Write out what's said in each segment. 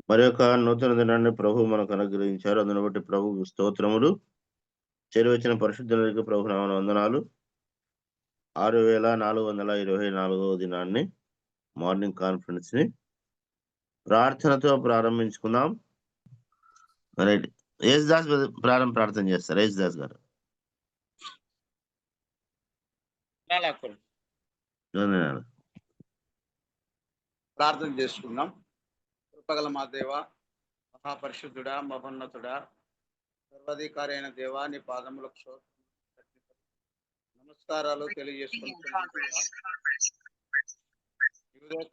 మరి యొక్క నూతన దినాన్ని ప్రభు మనకు అనుగ్రహించారు. అందును బట్టి ప్రభువు స్తోత్రములు. చేరువచ్చిన పరిశుద్ధులకు ప్రభు నామమున వందనాలు. 6424వ దినాన్ని మార్నింగ్ కాన్ఫరెన్స్ ని ప్రార్థనతో ప్రారంభించుకుందాం. రైట్, యేసుదాస్ ప్రార్థన చేస్తారు. యేసుదాస్ గారు. ప్రార్థన చేసుకుందాం. కృపగల మా దేవ, మహాపరిశుద్ధుడా, మహోన్నతుడా, సర్వాధికారి అయిన దేవా, నీ పాదములకు నమస్కారాలు తెలియజేసుకుంటున్నాం.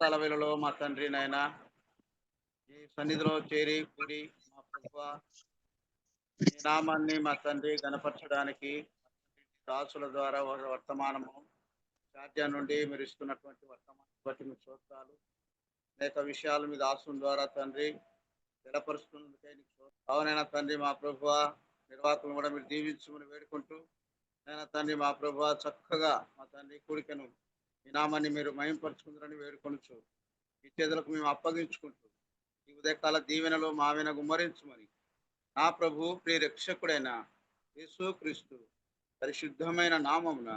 కాల వేళలో మా తండ్రి నాయన ఈ సన్నిధిలో చేరి కూడి మా ప్రభువా ఈ నామాన్ని మా తండ్రి గణపరచడానికి దాసుల ద్వారా వర్తమానము సాధ్యం నుండి మీరు ఇస్తున్నటువంటి వర్తమానం బట్టి మీ స్తోత్రాలు. అనేక విషయాలు మీ దాసుల ద్వారా తండ్రి తెలపరుస్తున్నందుకే అవునైనా తండ్రి మా ప్రభువా నిర్వాహకులను కూడా మీరు దీవించమని వేడుకుంటూ నైనా తండ్రి మా ప్రభువా చక్కగా మా తండ్రి కూడికను ఈ నామాన్ని మీరు మయంపరుచుకుంటారని వేడుకొనొచ్చు. ఈ చేతులకు మేము అప్పగించుకుంటూ ఈ ఉదయకాల దీవెనలో మా వెన గుమ్మరించమని నా ప్రభు ప్రియ రక్షకుడైన యేసుక్రీస్తు పరిశుద్ధమైన నామమున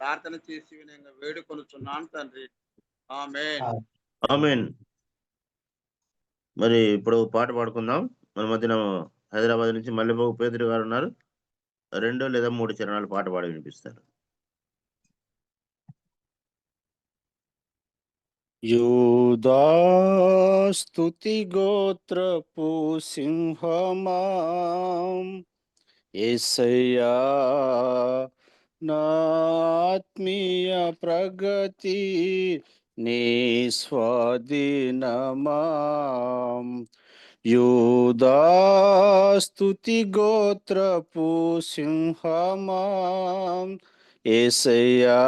ప్రార్థన చేసి వినయంగా వేడుకొనుచున్నాను తండ్రి. ఆమేన్. ఆమేన్. మరి ఇప్పుడు పాట పాడుకుందాం. మన మధ్యన హైదరాబాద్ నుంచి మల్లెబాబు పేదరి గారు ఉన్నారు. 2 లేదా 3 చరణాలు పాట పాడి వినిపిస్తారు. యూదా స్తుతి గోత్రపు సింహమా, యేసయ్యా నా ఆత్మీయ ప్రగతి నీ స్వాధీనమా. యూదా స్తుతి గోత్రపు సింహమా, యేసయ్యా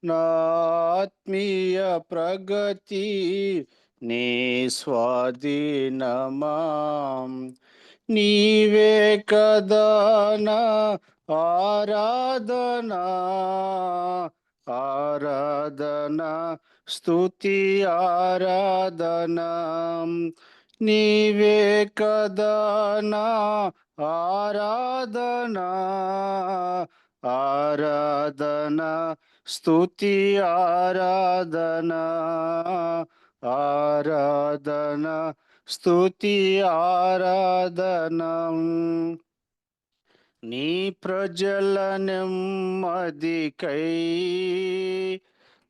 నా ఆత్మీయ ప్రగతి నీ స్వాధీనమా. నీవే కదా నా ఆరాధనా, ఆరాధనా స్తుతి ఆరాధనా. నీవే కదా నా ఆరాధనా, ఆరాధనా స్తుతి ఆరాధనా, ఆరాధనా స్తుతి ఆరాధనా. నీ ప్రజల నెమ్మదికై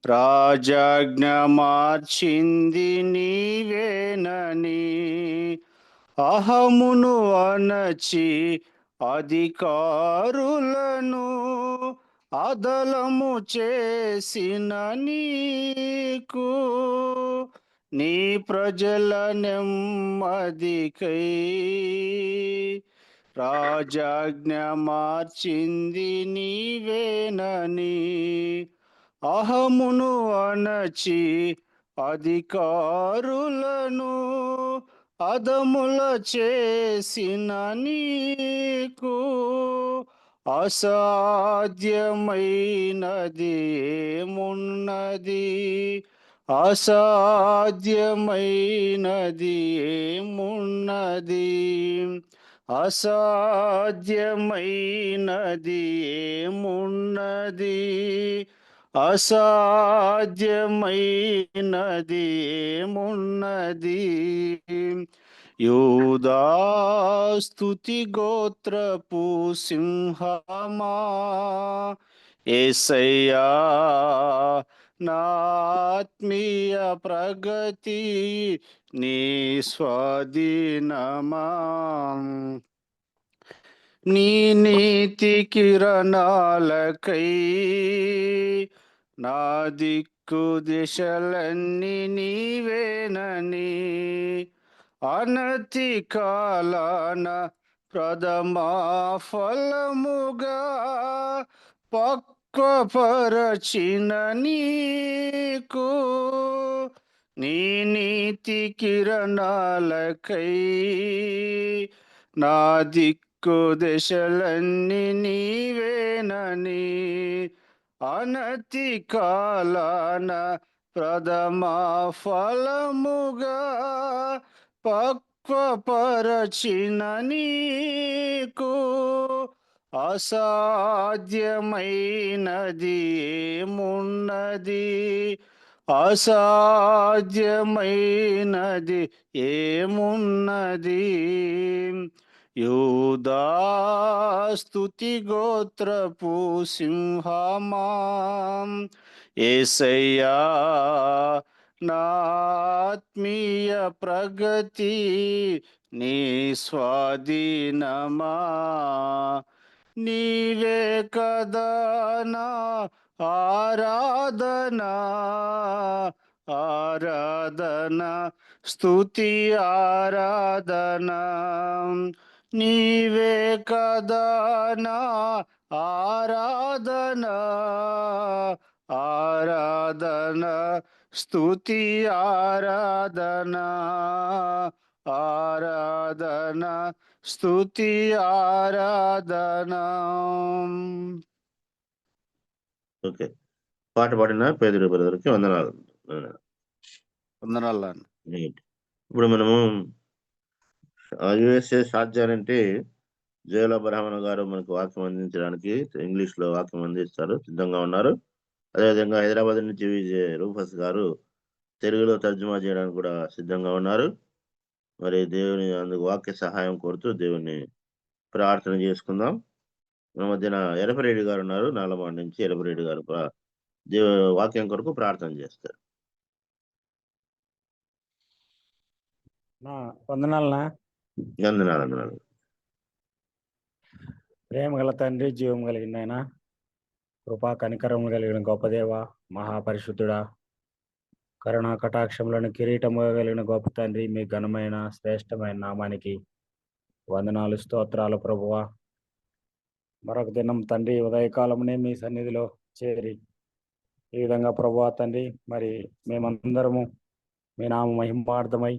రాజాజ్ఞ మార్చింది నీవేనని, అహమును అణచి అధికారులను అదలము చేసిన నీకు, నీ ప్రజల నెమ్మదికై రాజాజ్ఞ మార్చింది నీవేనని, అహమును అణచి అధికారులను అదముల చేసిన నీకు, అసాధ్యమైనది ఏమున్నది, అసాధ్యమైనది ఏమున్నది, అసాధ్యమైనది ఏమున్నది, అసాధ్యమైనది ఏమున్నది. యూదా స్తుతి గోత్రపు సింహమా, యేసయ్యా నా ఆత్మీయ ప్రగతి నీ స్వాధీనమా. నీ నీతి కిరణాలకై నా దిక్కు దిశలన్నీ నీవేనని, అనతి కాలాన ప్రథమా ఫలముగా పక్వపరచిన నీకు, నీ నీతి కిరణాలకై నా దిక్కు దశలన్నీ నీవేనని, అనతి కాలాన ప్రథమ ఫలముగా పక్వపరచిన నీకు అసాధ్యమైనది ఏమున్నది? అసాధ్యమైనది ఏమున్నది? యూదా స్తుతి గోత్రపు సింహమా, యేసయ్యా నా ఆత్మీయ ప్రగతి నీ స్వాధీనమా. నీవే కదా నా ఆరాధనా, ఆరాధన స్తుతి ఆరాధన. నీవే కదా నా ఆరాధన, ఆరాధన స్తుతి ఆరాధన, ఆరాధన స్తుతి ఆరాధన. ఓకే. పాట పాడిన పేదరి బ్రదర్కి వందనాలు. వందనాలు. రైట్. ఇప్పుడు మనము యుఎస్ఏ సాధ్యాలంటే జోయల బ్రాహ్మణ గారు మనకు వాక్యం అందించడానికి ఇంగ్లీష్లో వాక్యం అందిస్తారు, సిద్ధంగా ఉన్నారు. అదేవిధంగా హైదరాబాద్ నుంచి విజయ్ రూఫస్ గారు తెలుగులో తర్జుమా చేయడానికి కూడా సిద్ధంగా ఉన్నారు. మరి దేవుని అందుకు వాక్య సహాయం కోరుతూ దేవుని ప్రార్థన చేసుకుందాం. మన మధ్యన ఎరపరెడ్డి గారు ఉన్నారు, నాలమాడ నుంచి. ఎరపరెడ్డి గారు వాక్యం కొరకు ప్రార్థన చేస్తారు. వందనాలనా. వందనాలు. ప్రేమ గల తండ్రి, జీవం కలిగిన ఆయన, కృపా కనికరం కలిగిన గొప్ప దేవ, మహాపరిశుద్ధుడా, కరుణా కటాక్షములను కిరీటముగా కలిగిన గొప్ప తండ్రి, మీ ఘనమైన శ్రేష్టమైన నామానికి వందనాలు, స్తోత్రాలు ప్రభువా. మరొక దినం తండ్రి ఉదయకాలమునే మీ సన్నిధిలో చేరి ఈ విధంగా ప్రభువా తండ్రి, మరి మేమందరము మీ నామ మహిమార్థమై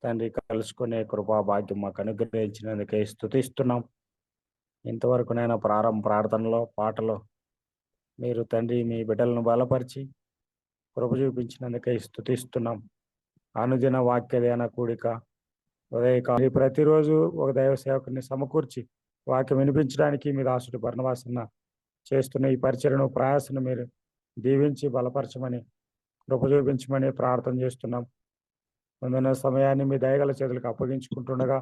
తండ్రి కలుసుకునే కృపా భాగ్యం మాకు అనుగ్రహించినందుకే స్తుతిస్తున్నాం. ఇంతవరకు నేను ప్రార్థనలో పాటలో మీరు తండ్రి మీ బిడ్డలను బలపరిచి కృప చూపించినందుకే స్తుతిస్తున్నాం. అనుదిన వాక్యదేన కూడిక ఉదయకాలం ప్రతిరోజు ఒక దైవ సేవకుని సమకూర్చి వాక్యం వినిపించడానికి మీ దాసుడు బర్నబాసన్న చేస్తున్న ఈ పరిచయను ప్రయాసను మీరు దీవించి బలపరచమని కృప చూపించమని ప్రార్థన చేస్తున్నాం. ముందున్న సమయాన్ని మీ దయగల చేతులకు అప్పగించుకుంటుండగా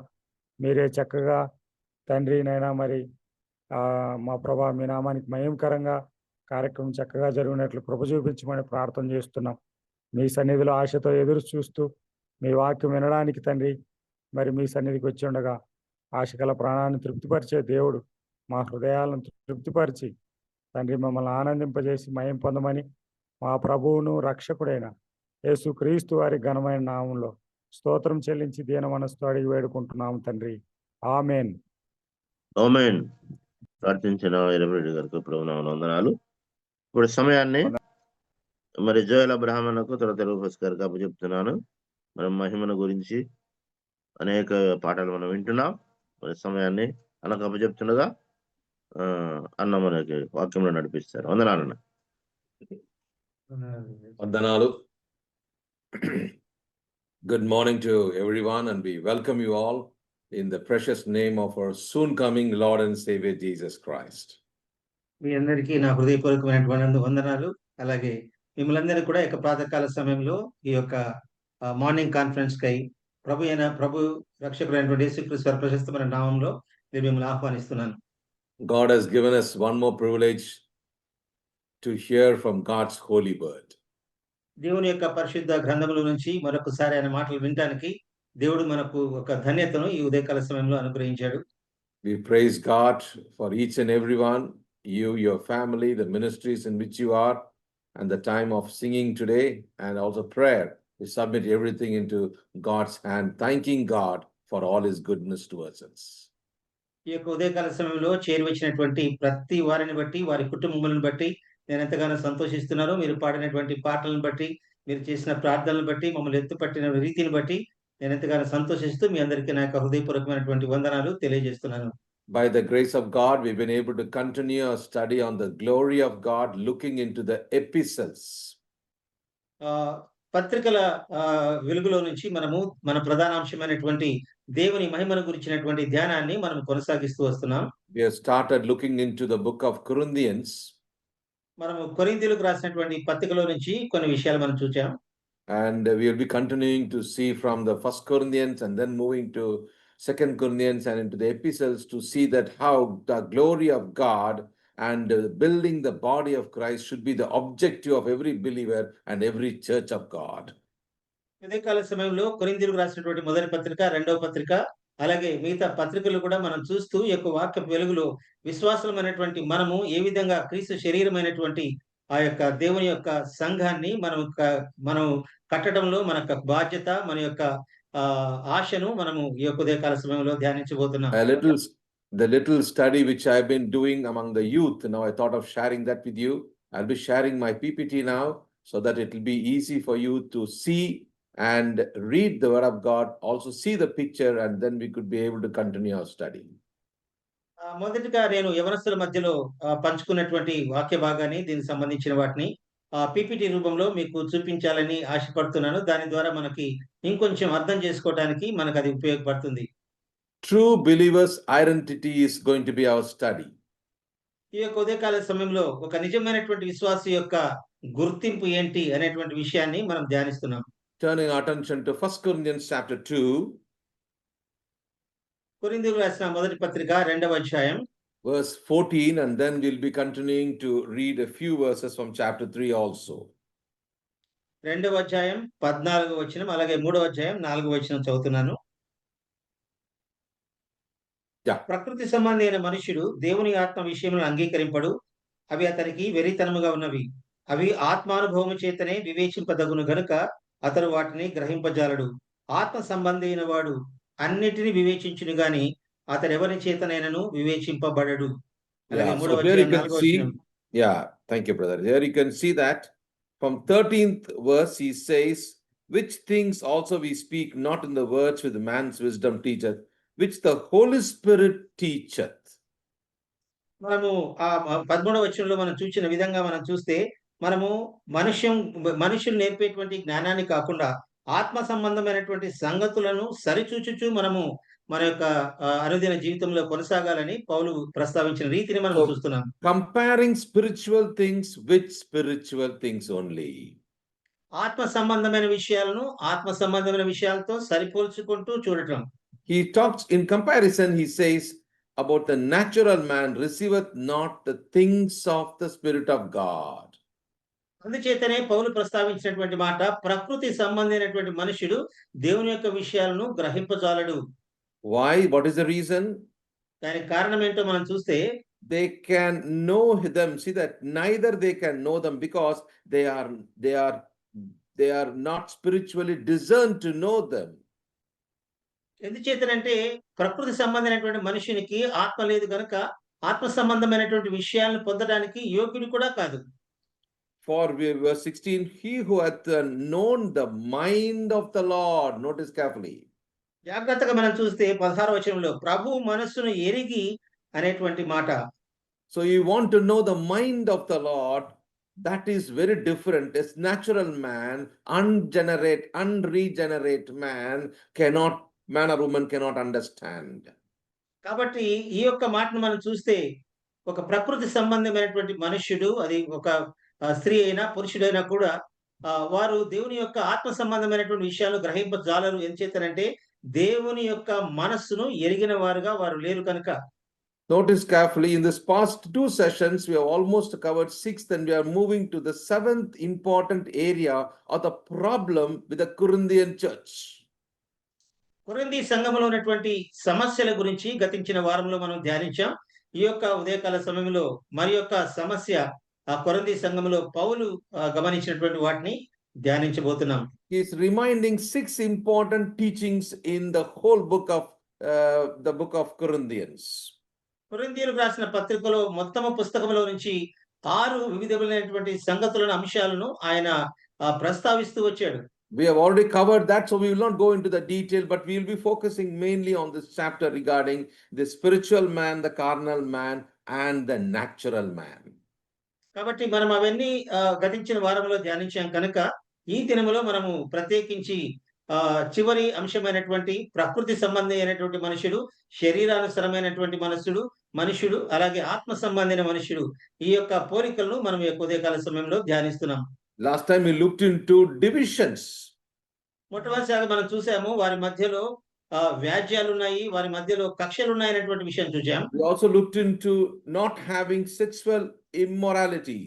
మీరే చక్కగా తండ్రి నైనా మరి మా ప్రభా మీ నామానికి మహిమకరంగా కార్యక్రమం చక్కగా జరిగినట్లు కృప చూపించమని ప్రార్థన చేస్తున్నాం. మీ సన్నిధిలో ఆశతో ఎదురు చూస్తూ మీ వాక్యం వినడానికి తండ్రి మరి మీ సన్నిధికి వచ్చి ఉండగా ఆశగల ప్రాణాన్ని తృప్తిపరిచే దేవుడు మా హృదయాలను తృప్తిపరిచి తండ్రి మమ్మల్ని ఆనందింపజేసి మహిమ పొందమని మా ప్రభువును రక్షకుడైన యేసు క్రీస్తు వారి ఘనమైన నామంలో స్తోత్రం చెల్లించి దీన మనసుతో అడిగి వేడుకుంటున్నాము తండ్రి. ఆమెన్. ఆమెన్. ప్రార్థించిన ఎరపరెడ్డి గారికి ప్రభునామమున వందనాలు. ఇప్పుడు సమయాన్ని మరి జోయల బ్రాహ్మణకు తర్వాత రూఫస్ గారికి అప్పచెప్తున్నాను. మనం మహిమను గురించి అనేక పాటలు మనం వింటున్నాం. మరి సమయాన్ని అన్నకు అప్పచెప్తుండగా అన్న మనకి వాక్యంలో నడిపిస్తారు. వందనాలన్న. వందనాలు. Good morning to everyone, and we welcome you all in the precious name of our soon coming Lord and Savior Jesus Christ. మీ అందరికీ నా హృదయపూర్వకమైనటువంటి వందనాలు. అలాగే మిమ్మల్ని కూడా ఈ ప్రాతకాల సమయంలో ఈ యొక్క మార్నింగ్ కాన్ఫరెన్స్ కై ప్రభు రక్షకుడైనటువంటి యేసుక్రీస్తు వారి ప్రశస్తమైన నామంలో నేను మిమ్మల్ని ఆహ్వానిస్తున్నాను. God has given us one more privilege to hear from God's holy word. దేవుని యొక్క పరిశుద్ధ గ్రంథముల నుంచి మరొకసారి ఆయన మాటలు వినడానికి దేవుడు మనకు ఒక ధన్యతను ఈ ఉదయకాల సమయంలో అనుగ్రహించాడు. We praise God for each and everyone, you, your family, the ministries in which you are, and the time of singing today, and also prayer. We submit everything into God's hand, thanking God for all his goodness towards us. ఈ యొక్క ఉదయకాల సమయంలో చేరి వచ్చినటువంటి ప్రతి వారిని బట్టి, వారి కుటుంబములను బట్టి నేను ఎంతగానో సంతోషిస్తున్నాను. మీరు పాడినటువంటి పాటలను బట్టి, మీరు చేసిన ప్రార్థనలను బట్టి, మమ్మల్ని ఎత్తుపట్టిన రీతిని బట్టి నేను ఎంతగానో సంతోషిస్తూ మీ అందరికీ నా యొక్క హృదయపూర్వకమైనటువంటి వందనాలు తెలియజేస్తున్నాను. By the grace of God, we've been able to continue our study on the glory of God, looking into the epistles. పత్రికల వెలుగులో నుంచి మనము మన ప్రధానాంశమైనటువంటి దేవుని మహిమను గురించినటువంటి ధ్యానాన్ని మనం కొనసాగిస్తూ వస్తున్నాం. We have started looking into the book of Corinthians, మనము కొరింథీయులకు రాసినటువంటి పత్రికలో నుంచి కొన్ని విషయాలు మనం చూచాం. and we will be continuing to see from the First Corinthians and then moving to Second Corinthians and into the epistles to see that how the glory of God and building the body of Christ should be the objective of every believer and every church of God. ఉదయకాల సమయంలో కొరింథీయులకు రాసినటువంటి మొదటి పత్రిక, రెండవ పత్రిక, అలాగే మిగతా పత్రికలు కూడా మనం చూస్తూ ఈ యొక్క వాక్యపు వెలుగులో విశ్వాసులమైనటువంటి మనము ఏ విధంగా క్రీస్తు శరీరమైనటువంటి ఆ యొక్క దేవుని యొక్క సంఘాన్ని మనం కట్టడంలో మన యొక్క బాధ్యత, మన యొక్క ఆశను మనము ఈ యొక్క ఉదయకాల సమయంలో ధ్యానించబోతున్నాం. The little study which I've been doing among the youth, now I thought of sharing that with you. I'll be sharing my PPT now so that it will be easy for you to see and read the word of God, also see the picture, and then we could be able to continue our study. మొదటిగా నేను యవనస్తుల మధ్యలో పంచుకున్నటువంటి వాక్య భాగాన్ని, దీనికి సంబంధించిన వాటిని PPT రూపంలో మీకు చూపించాలని ఆశపడుతున్నాను. దాని ద్వారా మనకి ఇంకొంచెం అర్థం చేసుకోవడానికి మనకు అది ఉపయోగపడుతుంది. True believers' identity is going to be our study. ఈ యొక్క ఉదయకాల సమయంలో ఒక నిజమైనటువంటి విశ్వాసి యొక్క గుర్తింపు ఏంటి అనేటువంటి విషయాన్ని మనం ధ్యానిస్తున్నాం. Turning our attention to 1 Corinthians chapter 2. కొరింథీయులకు రాసిన మొదటి పత్రిక 2వ అధ్యాయం verse 14, and then we'll be continuing to read a few verses from chapter 3 also. 2వ అధ్యాయం 14వ వచనం, అలాగే 3వ అధ్యాయం 4వ వచనం చదువుతున్నాను. ప్రకృతి సంబంధి అయిన మనుష్యుడు దేవుని ఆత్మ విషయములను అంగీకరింపడు, అవి అతనికి వెరితనముగా ఉన్నవి. అవి ఆత్మానుభవము చేతనే వివేచింపదగును గనుక అతడు వాటిని గ్రహింపజాలడు. ఆత్మ సంబంధి అయిన వాడు అన్నిటిని వివేచించును గాని అతడెవరి చేతనైనను వివేచింపబడడు. Thank you, brother. Here you can see that from 13th verse he says, which things also we speak not in the words with man's wisdom teacheth, which the Holy Spirit teacheth. మనము ఆ 13వ వచనంలో మనం చూసిన విధంగా మనం చూస్తే మనము మనుషులు నేర్పేటువంటి జ్ఞానాన్ని కాకుండా ఆత్మ సంబంధమైనటువంటి సంగతులను సరిచూచుచు మనము మన యొక్క అనుదిన జీవితంలో కొనసాగాలని పౌలు ప్రస్తావించిన రీతిని మనం చూస్తున్నాం. Comparing spiritual things with spiritual things only. ఆత్మ సంబంధమైన విషయాలను ఆత్మ సంబంధమైన విషయాలతో సరిపోల్చుకుంటూ చూడటం. He talks in comparison, he says about the natural man receiveth not the things of the Spirit of God. అందుచేతనే పౌలు ప్రస్తావించినటువంటి మాట, ప్రకృతి సంబంధమైనటువంటి మనుషుడు దేవుని యొక్క విషయాలను గ్రహింపజాలడు. Why? What is the reason? దానికి కారణం ఏంటో మనం చూస్తే, they can know them. See that neither they can know them because they are not spiritually discerned to know them. ఎందుచేతనంటే ప్రకృతి సంబంధమైనటువంటి మనుషునికి ఆత్మ లేదు గనుక ఆత్మ సంబంధమైనటువంటి విషయాలను పొందడానికి యోగ్యుడు కూడా కాదు. For verse 16, he who hath known the mind of the Lord, notice carefully. జాగ్రత్తగా మనం చూస్తే 16వ వచనంలో ప్రభు మనస్సును ఎరిగి అనేటువంటి మాట. So you want to know the mind of the Lord, that is very different. As natural man, unregenerate man or woman cannot understand. కాబట్టి ఈ యొక్క మాటను మనం చూస్తే ఒక ప్రకృతి సంబంధమైనటువంటి మనుష్యుడు, అది ఒక స్త్రీ అయినా పురుషుడైనా కూడా వారు దేవుని యొక్క ఆత్మ సంబంధమైనటువంటి విషయాలు గ్రహింపజాలరు. ఎంచేతనంటే దేవుని యొక్క మనస్సును ఎరిగిన వారుగా వారు లేరు కనుక. Notice carefully, in this past 2 sessions, we have almost covered 6th and we are moving to the 7th important area of the problem with the Corinthian church. కొరింథీ సంఘములో ఉన్నటువంటి సమస్యల గురించి గతించిన వారంలో మనం ధ్యానించాం. ఈ యొక్క ఉదయకాల సమయంలో మరి యొక్క సమస్య ఆ కొరింథీ సంఘములో పౌలు గమనించినటువంటి వాటిని ధ్యానించబోతున్నాం. He is reminding 6 important teachings in the whole book of Corinthians. కొరింథీయులకు రాసిన పత్రికలో మొత్తము పుస్తకంలో నుంచి 6 వివిధమైనటువంటి సంగతులను, అంశాలను ఆయన ప్రస్తావిస్తూ వచ్చాడు. We have already covered that, so we will not go into the detail, but we will be focusing mainly on this chapter regarding the spiritual man, the carnal man, and the natural man. కాబట్టి మనం అవన్నీ గతించిన వారంలో ధ్యానించాం కనుక ఈ దినములో మనము ప్రత్యేకించి చివరి అంశమైనటువంటి ప్రకృతి సంబంధి అయినటువంటి మనుషుడు, శరీరానుసరమైనటువంటి మనుషుడు, అలాగే ఆత్మ సంబంధమైన మనుషుడు. ఈ యొక్క పోలికలను మనం ఈ యొక్క ఉదయకాల సమయంలో ధ్యానిస్తున్నాం. Last time we looked into divisions. మొట్టమొదటిసారిగా మనం చూసాము వారి మధ్యలో వ్యాజ్యాలున్నాయి, వారి మధ్యలో కక్షలున్నాయనేటువంటి విషయం చూసాం. We also looked into not having sexual immorality.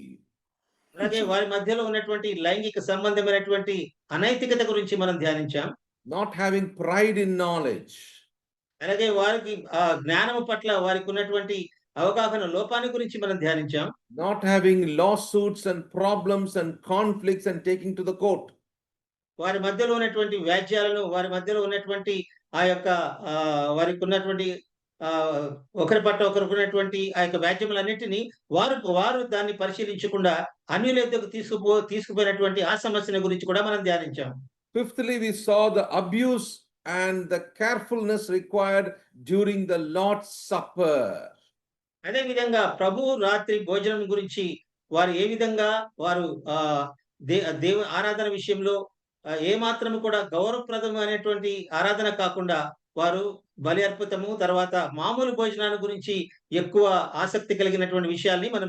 అలాగే వారి మధ్యలో ఉన్నటువంటి లైంగిక సంబంధమైనటువంటి అనైతికత గురించి మనం ధ్యానించాం. Not having pride in knowledge. అలాగే వారికి జ్ఞానము పట్ల వారికి ఉన్నటువంటి అవగాహన లోపాన్ని గురించి మనం ధ్యానించాం. Not having lawsuits and problems and conflicts and taking to the court. వారి మధ్యలో ఉన్నటువంటి వ్యాజ్యాలను, వారి మధ్యలో ఉన్నటువంటి ఆ యొక్క వారికి ఉన్నటువంటి ఒకరి పట్ల ఒకరికి ఉన్నటువంటి ఆ యొక్క వ్యాజ్యములన్నిటినీ వారు దాన్ని పరిశీలించకుండా అన్యుల యొద్దకు తీసుకుపోయినటువంటి ఆ సమస్యల గురించి కూడా మనం ధ్యానించాం. Fifthly, we saw the abuse and the carefulness required during the Lord's Supper. అదే విధంగా ప్రభు రాత్రి భోజనం గురించి వారు ఏ విధంగా వారు దేవ ఆరాధన విషయంలో ఏ మాత్రము కూడా గౌరవప్రదమైనటువంటి ఆరాధన కాకుండా వారు బలి అర్పితము తర్వాత మామూలు భోజనాల గురించి ఎక్కువ ఆసక్తి కలిగినటువంటి విషయాల్ని మనం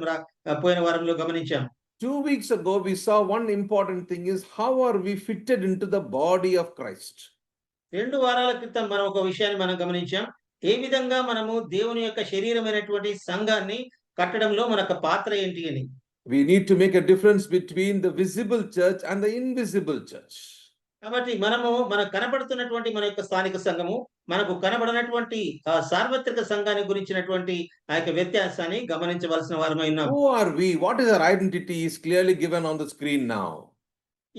పోయిన వారంలో గమనించాం. 2 weeks ago, we saw one important thing is how are we fitted into the body of Christ. 2 వారాల క్రితం మనం ఒక విషయాన్ని మనం గమనించాం. ఏ విధంగా మనము దేవుని యొక్క శరీరమైనటువంటి సంఘాన్ని కట్టడంలో మన యొక్క పాత్ర ఏంటి అని. We need to make a difference between the visible church and the invisible church. కాబట్టి మనకు కనబడుతున్నటువంటి మన యొక్క స్థానిక సంఘము, మనకు కనబడినటువంటి సార్వత్రిక సంఘాన్ని గురించినటువంటి ఆ యొక్క వ్యత్యాసాన్ని గమనించవలసిన వారమై ఉన్నాం. Who are we? What is our identity is clearly given on the screen now.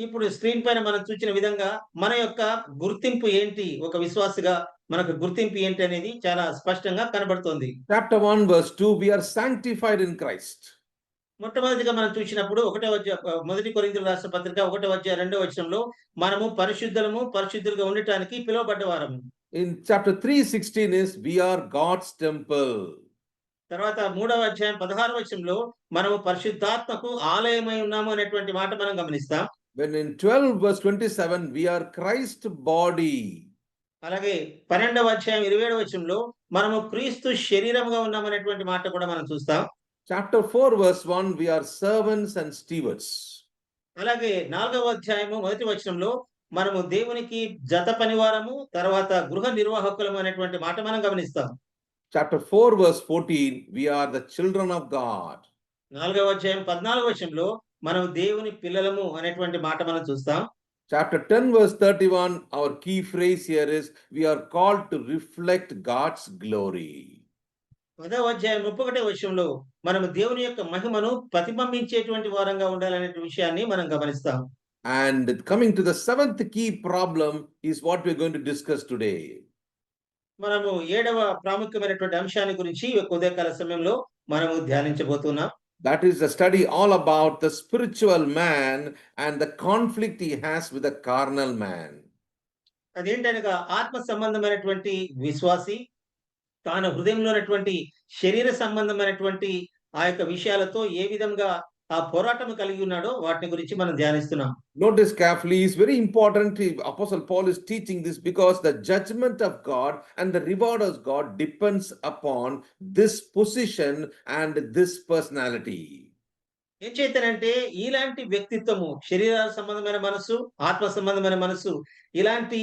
ఇప్పుడు స్క్రీన్ పైన మనం చూసిన విధంగా మన యొక్క గుర్తింపు ఏంటి, ఒక విశ్వాసిగా మనకు గుర్తింపు ఏంటి అనేది చాలా స్పష్టంగా కనబడుతోంది. Chapter 1 verse 2, we are sanctified in Christ. మొట్టమొదటిగా మనం చూసినప్పుడు 1 కొరింథీయులకు రాసిన పత్రిక 1:2 మనము పరిశుద్ధులుగా ఉండటానికి పిలువబడ్డ వారము. In chapter 3:16 is we are God's temple. తర్వాత 3:16 మనము పరిశుద్ధాత్మకు ఆలయమై ఉన్నాము అనేటువంటి మాట మనం గమనిస్తాం. When in 12 verse 27 we are Christ body. అలాగే 12:27 మనము క్రీస్తు శరీరముగా ఉన్నామనేటువంటి మాట కూడా మనం చూస్తాం. Chapter 4 verse 1 we are servants and stewards. అలాగే 4:1 మనము దేవునికి జత పనివారము తర్వాత గృహ నిర్వాహకులము అనేటువంటి మాట మనం గమనిస్తాం. Chapter 4 verse 14 we are the children of God. 4:14 మనం దేవుని పిల్లలము అనేటువంటి మాట మనం చూస్తాం. Chapter 10 verse 31 our key phrase here is we are called to reflect God's glory. 31 మనము దేవుని యొక్క మహిమను ప్రతిబింబించేటువంటి వారంగా ఉండాలనే విషయాన్ని మనం గమనిస్తాం. And coming to the 7th key problem is what we're going to discuss today. మనము 7వ ప్రాముఖ్యమైనటువంటి అంశాన్ని గురించి ఈ ఉదయకాల సమయంలో మనము ధ్యానించబోతున్నాం. That is a study all about the spiritual man and the conflict he has with the carnal man. అదేంటనగా ఆత్మ సంబంధమైనటువంటి విశ్వాసి తాను హృదయంలో ఉన్నటువంటి శరీర సంబంధమైనటువంటి ఆ యొక్క విషయాలతో ఏ విధంగా ఆ పోరాటం కలిగి ఉన్నాడో వాటిని గురించి మనం ధ్యానిస్తున్నాం. Notice carefully, it's very important. Apostle Paul is teaching this because the judgment of God and the reward of God depends upon this position and this personality. ఏం చేతనంటే ఇలాంటి వ్యక్తిత్వము, శరీర సంబంధమైన మనసు, ఆత్మ సంబంధమైన మనసు, ఇలాంటి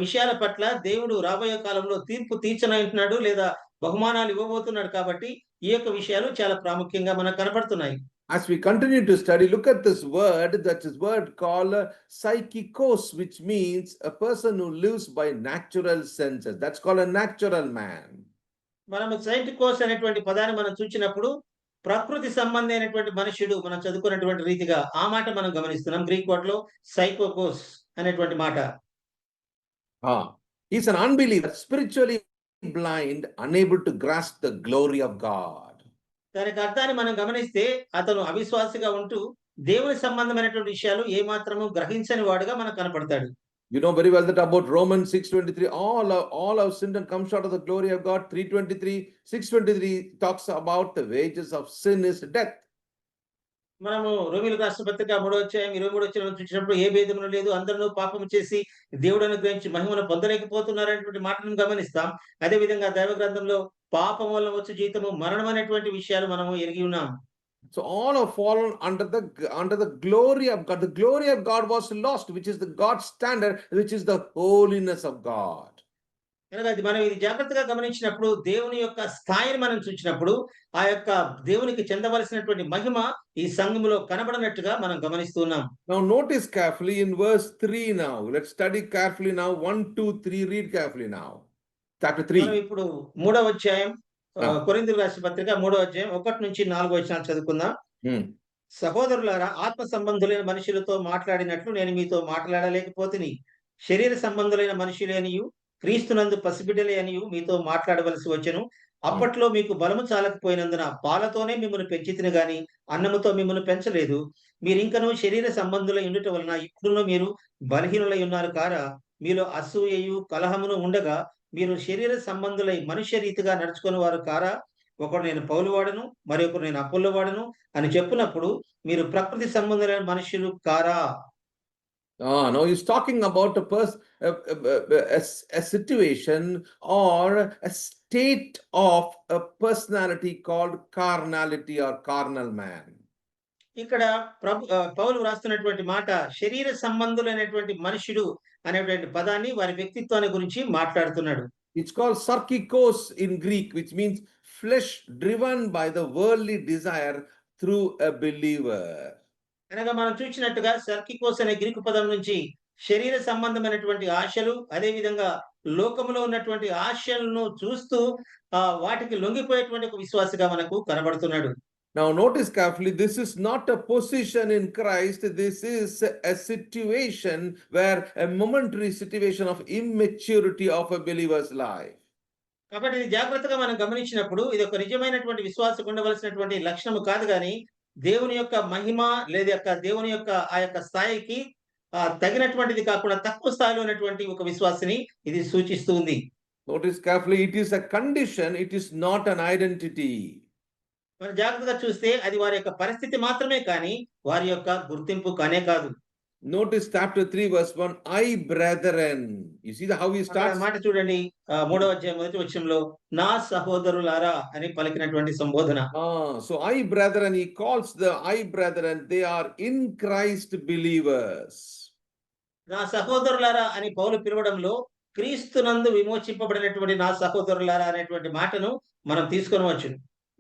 విషయాల పట్ల దేవుడు రాబోయే కాలంలో తీర్పు తీర్చనంటున్నాడు లేదా బహుమానాలు ఇవ్వబోతున్నాడు. కాబట్టి ఈ యొక్క విషయాలు చాలా ప్రాముఖ్యంగా మనకు కనబడుతున్నాయి. As we continue to study, look at this word, that is word called psychikos, which means a person who lives by natural senses. That's called a natural man. మనము సైకికోస్ అనేటువంటి పదాన్ని మనం చూసినప్పుడు ప్రకృతి సంబంధమైనటువంటి మనుషుడు మనం చదువుకున్నటువంటి రీతిగా ఆ మాట మనం గమనిస్తున్నాం. గ్రీక్ వర్డ్లో సైకోకోస్ అనేటువంటి మాట. He's an unbeliever, spiritually blind, unable to grasp the glory of God. దానికి అర్థాన్ని మనం గమనిస్తే అతను అవిశ్వాసిగా ఉంటూ దేవుని సంబంధమైనటువంటి విషయాలు ఏ మాత్రము గ్రహించని వాడుగా మనకు కనపడతాడు. You know very well that about Romans 6:23, all have sinned and come short of the glory of God. 6:23 talks about the wages of sin is death. మనము రోమీయులకు రాసిన పత్రిక 3వ అధ్యాయం 23వ వచనం చూసినప్పుడు ఏ భేదమును లేదు, అందరూ పాపము చేసి దేవుడు అనుగ్రహించి మహిమను పొందలేకపోతున్నారనేటువంటి మాటను గమనిస్తాం. అదే విధంగా దైవ గ్రంథంలో పాపం వల్ల వచ్చు జీతము మరణం అనేటువంటి విషయాలు మనము ఎరిగి ఉన్నాం. So all have fallen under the glory of God. The glory of God was lost, which is the God's standard, which is the holiness of God. కనుక అది మనం ఇది జాగ్రత్తగా గమనించినప్పుడు దేవుని యొక్క స్థాయిని మనం చూసినప్పుడు ఆ యొక్క దేవునికి చెందవలసినటువంటి మహిమ ఈ సంఘములో కనబడినట్టుగా మనం గమనిస్తున్నాం. Now notice carefully in verse 3 now. Let's study carefully now. 1, 2, 3. Read carefully now. Chapter 3. మనం ఇప్పుడు 3వ అధ్యాయం కొరింథీయులకు రాసిన పత్రిక 3వ అధ్యాయం 1 నుంచి 4 వచనాలు చదువుకుందాం. సహోదరులారా, ఆత్మ సంబంధులైన మనుషులతో మాట్లాడినట్లు నేను మీతో మాట్లాడలేకపోతిని. శరీర సంబంధులైన మనుషులేనియు క్రీస్తునందు పసిబిడ్డలే అనియు మీతో మాట్లాడవలసి వచ్చెను. అప్పట్లో మీకు బలము చాలకపోయినందున పాలతోనే మిమ్మల్ని పెంచితిని గాని అన్నముతో మిమ్మల్ని పెంచలేదు. మీరింకనూ శరీర సంబంధులై ఉండుట వలన ఇప్పుడును మీరు బలహీనులై ఉన్నారు కారా. మీలో అసూయయు కలహమును ఉండగా మీరు శరీర సంబంధులై మనుష్య రీతిగా నడుచుకుని వారు కారా. ఒకడు నేను పౌలు వాడను, మరి ఒకరు నేను అపోల్లో వాడను అని చెప్పినప్పుడు మీరు ప్రకృతి సంబంధులైన మనుషులు కారా. Now he's talking about a situation or a state of a personality called carnality or carnal man. ఇక్కడ పౌలు రాస్తున్నటువంటి మాట శరీర సంబంధులైనటువంటి మనుషుడు అనేటువంటి పదాన్ని వారి వ్యక్తిత్వాన్ని గురించి మాట్లాడుతున్నాడు. It's called sarkikos in Greek, which means flesh driven by the worldly desire through a believer. అనగా మనం చూసినట్టుగా సర్కికోస్ అనే గ్రీకు పదం నుంచి శరీర సంబంధమైనటువంటి ఆశలు, అదే విధంగా లోకములో ఉన్నటువంటి ఆశలను చూస్తూ వాటికి లొంగిపోయేటువంటి ఒక విశ్వాసిగా మనకు కనబడుతున్నాడు. Now notice carefully, this is not a position in Christ. This is a situation where a momentary situation of immaturity of a believer's life. కాబట్టి ఇది జాగ్రత్తగా మనం గమనించినప్పుడు ఇది ఒక నిజమైనటువంటి విశ్వాసకు ఉండవలసినటువంటి లక్షణము కాదు, కానీ దేవుని యొక్క మహిమ లేదా దేవుని యొక్క ఆ యొక్క స్థాయికి తగినటువంటిది కాకుండా తక్కువ స్థాయిలో ఉన్నటువంటి ఒక విశ్వాసిని ఇది సూచిస్తుంది. Notice carefully, it is a condition, it is not an identity. మనం జాగ్రత్తగా చూస్తే అది వారి యొక్క పరిస్థితి మాత్రమే కానీ వారి యొక్క గుర్తింపు కానే కాదు. Notice chapter 3 verse 1, I brethren. You see how he starts? మాట చూడండి, 3వ అధ్యాయం 1వ వచనంలో నా సహోదరులారా అని పలికినటువంటి సంబోధన. So I brethren, he calls the I brethren, they are in Christ believers. నా సహోదరులారా అని పౌలు పిలవడంలో క్రీస్తునందు విమోచింపబడినటువంటి నా సహోదరులారా అనేటువంటి మాటను మనం తీసుకొనవచ్చు.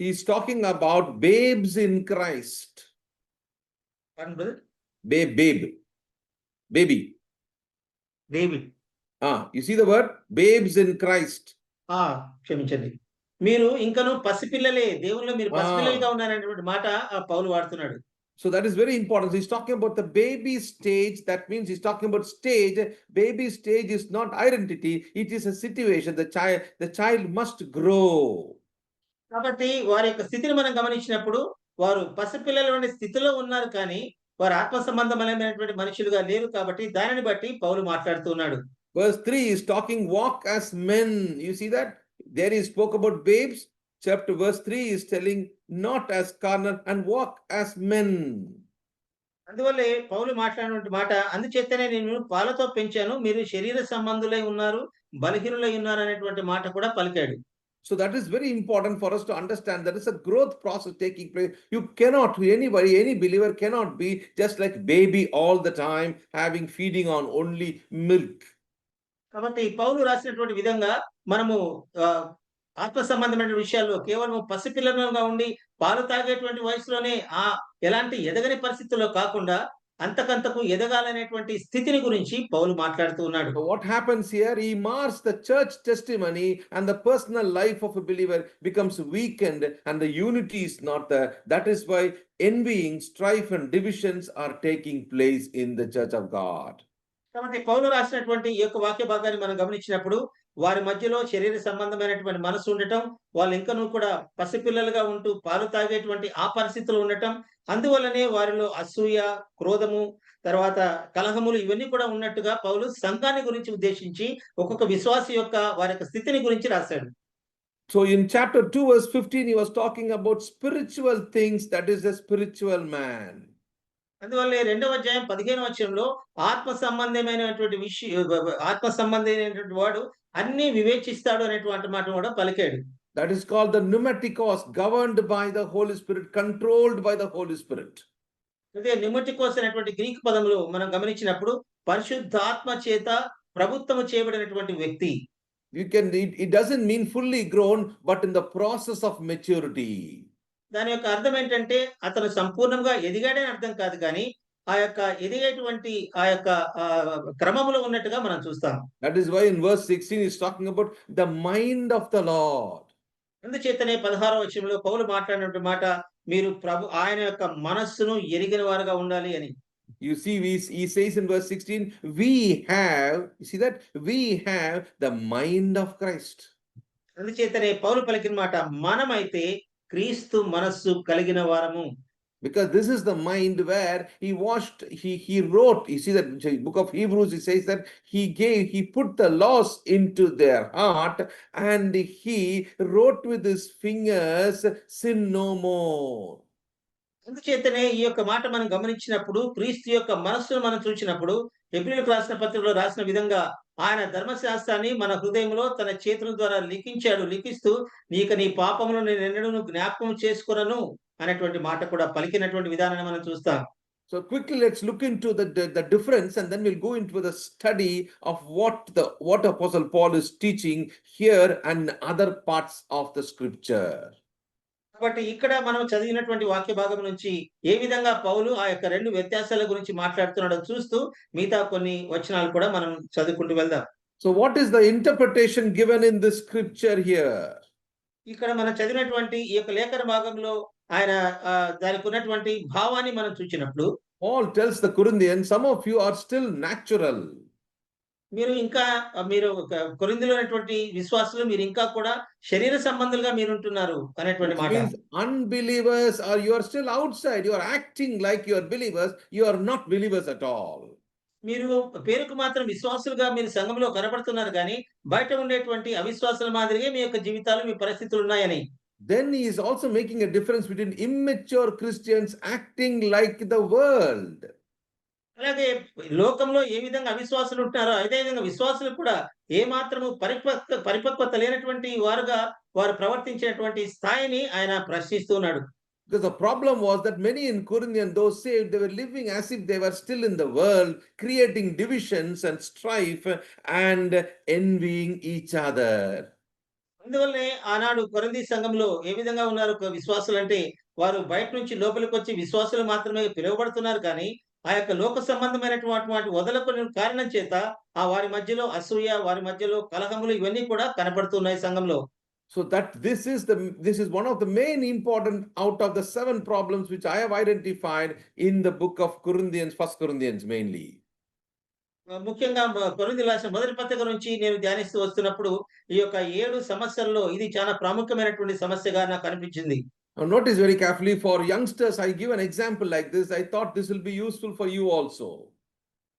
He is talking about babes in Christ. Baby. You see the word babes in Christ. క్షమించండి, మీరు ఇంకను పసిపిల్లలే, దేవునిలో మీరు పసిపిల్లలుగా ఉన్నారనేటువంటి మాట పౌలు వాడుతున్నాడు. So that is very important. He's talking about the baby stage. That means he's talking about stage. Baby stage is not identity. It is a situation. The child must grow. కాబట్టి వారి యొక్క స్థితిని మనం గమనించినప్పుడు వారు పసిపిల్లల స్థితిలో ఉన్నారు, కానీ వారు ఆత్మ సంబంధమైనటువంటి మనుషులుగా లేరు. కాబట్టి దానిని బట్టి పౌలు మాట్లాడుతున్నాడు. Verse 3 is talking walk as men. You see that? There he spoke about babes. Chapter verse 3 is telling not as carnal and walk as men. అందువల్లే పౌలు మాట్లాడినటువంటి మాట, అందుచేతనే నేను పాలతో పెంచాను, మీరు శరీర సంబంధులై ఉన్నారు, బలహీనులై ఉన్నారు అనేటువంటి మాట కూడా పలికాడు. So that is very important for us to understand. There is a growth process taking place. You cannot, any believer cannot be just like baby all the time, having feeding on only milk. కాబట్టి పౌలు రాసినటువంటి విధంగా మనము ఆత్మ సంబంధమైన విషయాల్లో కేవలం పసిపిల్లలుగా ఉండి పాలు తాగేటువంటి వయసులోనే ఎలాంటి ఎదగని పరిస్థితుల్లో కాకుండా అంతకంతకు ఎదగాలనేటువంటి స్థితిని గురించి పౌలు మాట్లాడుతూ ఉన్నాడు. What happens here? He mars the church testimony and the personal life of a believer becomes weakened and the unity is not there. That is why envying, strife and divisions are taking place in the church of God. కాబట్టి పౌలు రాసినటువంటి ఈ యొక్క వాక్య భాగాన్ని మనం గమనించినప్పుడు వారి మధ్యలో శరీర సంబంధమైనటువంటి మనసు ఉండటం, వాళ్ళు ఇంకనూ కూడా పసిపిల్లలుగా ఉంటూ పాలు తాగేటువంటి ఆ పరిస్థితులు ఉండటం, అందువల్లనే వారిలో అసూయ, క్రోధము, తర్వాత కలహములు ఇవన్నీ కూడా ఉన్నట్టుగా పౌలు సంఘాన్ని గురించి ఉద్దేశించి ఒక్కొక్క విశ్వాసి యొక్క వారి యొక్క స్థితిని గురించి రాశాడు. So in chapter 2 verse 15 he was talking about spiritual things, that is the spiritual man. అందువల్లే 2వ అధ్యాయం 15వ వచనంలో ఆత్మ సంబంధమైనటువంటి ఆత్మ సంబంధమైనటువంటి వాడు అన్ని వివేచిస్తాడు అనేటువంటి మాట కూడా పలికాడు. That is called the pneumatikos, governed by the Holy Spirit, controlled by the Holy Spirit. అదే నిమటికోస్ అనేటువంటి గ్రీక్ పదములో మనం గమనించినప్పుడు పరిశుద్ధాత్మ చేత ప్రభుత్వము చేయబడినటువంటి వ్యక్తి. It doesn't mean fully grown, but in the process of maturity. దాని యొక్క అర్థం ఏంటంటే అతను సంపూర్ణంగా ఎదిగాడని అర్థం కాదు కానీ ఆ యొక్క ఎదిగేటువంటి ఆ యొక్క క్రమంలో ఉన్నట్టుగా మనం చూస్తాం. That is why in verse 16 he's talking about the mind of the Lord. అందుచేతనే 16వ వచనంలో పౌలు మాట్లాడినటువంటి మాట మీరు ఆయన యొక్క మనస్సును ఎరిగిన వారుగా ఉండాలి అని. You see, he says in verse 16, we have, you see that? We have the mind of Christ. అందుచేతనే పౌలు పలికిన మాట మనమైతే క్రీస్తు మనస్సు కలిగిన వారము. Because this is the mind where he wrote, you see that book of Hebrews, he says that he put the laws into their heart and he wrote with his fingers, sin no more. అందుచేతనే ఈ యొక్క మాట మనం గమనించినప్పుడు క్రీస్తు యొక్క మనస్సును మనం చూసినప్పుడు హెబ్రీయులకు రాసిన పత్రికలో రాసిన విధంగా ఆయన ధర్మశాస్త్రాన్ని మన హృదయంలో తన చేతుల ద్వారా లిఖిస్తూ నీ పాపములను నేను ఎన్నడూ జ్ఞాపకం చేసుకొనను అనేటువంటి మాట కూడా పలికినటువంటి విధానాన్ని మనం చూస్తాం. So quickly let's look into the difference and then we'll go into the study of what Apostle Paul is teaching here and other parts of the scripture. కాబట్టి ఇక్కడ మనం చదివినటువంటి వాక్య భాగం నుంచి ఏ విధంగా పౌలు ఆ యొక్క రెండు వ్యత్యాసాల గురించి మాట్లాడుతున్నాడో చూస్తూ మిగతా కొన్ని వచనాలు కూడా మనం చదువుకుంటూ వెళ్దాం. So what is the interpretation given in this scripture here? ఇక్కడ మనం చదివినటువంటి ఈ యొక్క లేఖన భాగంలో ఆయన దానికి ఉన్నటువంటి భావాన్ని మనం చూచినప్పుడు Paul tells the Corinthians, some of you are still natural. మీరు కొరింథీలో ఉన్నటువంటి విశ్వాసులు మీరు ఇంకా కూడా శరీర సంబంధులుగా మీరు ఉంటున్నారు అనేటువంటి మాట. Unbelievers are you are still outside, you are acting like you are believers, you are not believers at all. మీరు పేరుకు మాత్రం విశ్వాసులుగా మీరు సంఘంలో కనబడుతున్నారు కానీ బయట ఉండేటువంటి అవిశ్వాసుల మాదిరిగా మీ యొక్క జీవితాలు మీ పరిస్థితులు ఉన్నాయని. Then he is also making a difference between immature Christians acting like the world. అలాగే లోకంలో ఏ విధంగా అవిశ్వాసులు ఉంటున్నారో అదే విధంగా విశ్వాసులు కూడా ఏ మాత్రము పరిపక్వత లేనటువంటి వారుగా వారు ప్రవర్తించినటువంటి స్థాయిని ఆయన ప్రశ్నిస్తున్నాడు. Because the problem was that many in Corinthians, those saved, they were living as if they were still in the world, creating divisions and strife and envying each other. అందువల్లనే ఆనాడు కొరింథీ సంఘంలో ఏ విధంగా ఉన్నారు విశ్వాసులు అంటే వారు బయట నుంచి లోపలికి వచ్చి విశ్వాసులు మాత్రమే పిలువబడుతున్నారు కానీ ఆ యొక్క లోక సంబంధమైనటువంటి వదలకునే కారణం చేత ఆ వారి మధ్యలో అసూయ, వారి మధ్యలో కలహములు ఇవన్నీ కూడా కనపడుతున్నాయి సంఘంలో. So that this is one of the main important out of the 7 problems which I have identified in the book of Corinthians, 1 Corinthians mainly. ముఖ్యంగా కొరింథీయులకు రాసిన మొదటి పత్రిక నుంచి నేను ధ్యానిస్తూ వస్తున్నప్పుడు ఈ యొక్క 7 సమస్యల్లో ఇది చాలా ప్రాముఖ్యమైనటువంటి సమస్యగా నాకు అనిపించింది. Now notice very carefully, for youngsters I give an example like this. I thought this will be useful for you also.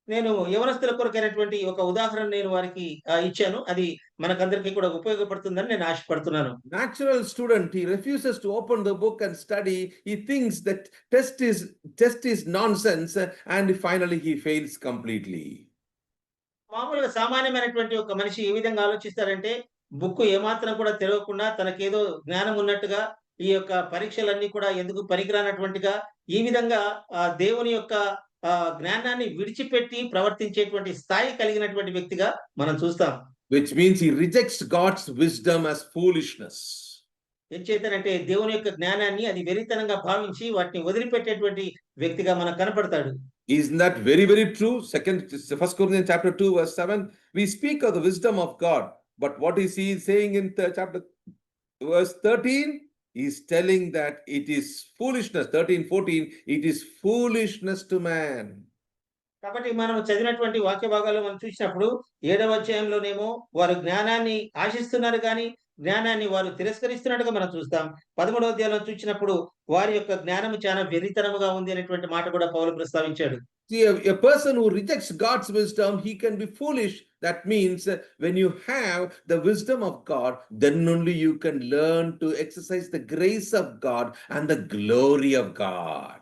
నేను యవనస్తుల కొరకైనటువంటి ఒక ఉదాహరణ నేను వారికి ఇచ్చాను. అది మనకందరికీ కూడా ఉపయోగపడుతుందని నేను ఆశపడుతున్నాను. Natural student, he refuses to open the book and study. He thinks that test is nonsense and finally he fails completely. మామూలుగా సామాన్యమైనటువంటి ఒక మనిషి ఏ విధంగా ఆలోచిస్తారంటే బుక్ ఏమాత్రం కూడా తెరవకుండా తనకేదో జ్ఞానం ఉన్నట్టుగా ఈ యొక్క పరీక్షలన్నీ కూడా ఎందుకు పనికిరానటువంటిగా ఈ విధంగా దేవుని యొక్క జ్ఞానాన్ని విడిచిపెట్టి ప్రవర్తించేటువంటి స్థాయి కలిగినటువంటి వ్యక్తిగా మనం చూస్తాం. Which means he rejects God's wisdom as foolishness. ఎంచేతనంటే దేవుని యొక్క జ్ఞానాన్ని అది వెరితనంగా భావించి వాటిని వదిలిపెట్టేటువంటి వ్యక్తిగా మనకు కనపడతాడు. Isn't that very, very true? 1 Corinthians chapter 2 verse 7, we speak of the wisdom of God. But what is he saying in chapter verse 13? He's telling that it is foolishness. 13-14, it is foolishness to man. కాబట్టి మనం చదివినటువంటి వాక్య భాగాల్లో మనం చూసినప్పుడు 7వ అధ్యాయంలోనేమో వారు జ్ఞానాన్ని ఆశిస్తున్నారు కానీ జ్ఞానాన్ని వారు తిరస్కరిస్తున్నట్టుగా మనం చూస్తాం. 13వ అధ్యాయంలో చూసినప్పుడు వారి యొక్క జ్ఞానము చాలా వెర్రితనముగా ఉంది అనేటువంటి మాట కూడా పౌలు ప్రస్తావించాడు. See, a person who rejects God's wisdom, he can be foolish. That means when you have the wisdom of God, then only you can learn to exercise the grace of God and the glory of God.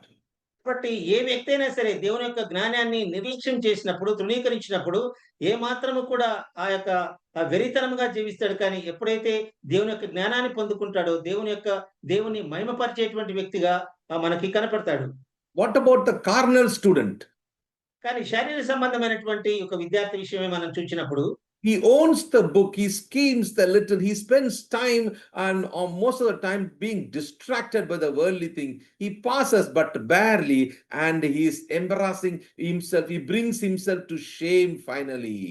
కాబట్టి ఏ వ్యక్తి అయినా సరే దేవుని యొక్క జ్ఞానాన్ని నిర్లక్ష్యం చేసినప్పుడు, తృణీకరించినప్పుడు ఏ మాత్రము కూడా ఆ యొక్క వెర్రితనముగా జీవిస్తాడు. కానీ ఎప్పుడైతే దేవుని యొక్క జ్ఞానాన్ని పొందుకుంటాడో, దేవుని మహిమపరిచేటువంటి వ్యక్తిగా మనకి కనపడతాడు. What about the carnal student? కానీ శారీరక సంబంధమైనటువంటి ఒక విద్యార్థి విషయమే మనం చూచినప్పుడు, He owns the book, he schemes the little, he spends time and most of the time being distracted by the worldly thing. He passes but barely, and he is embarrassing himself. He brings himself to shame finally.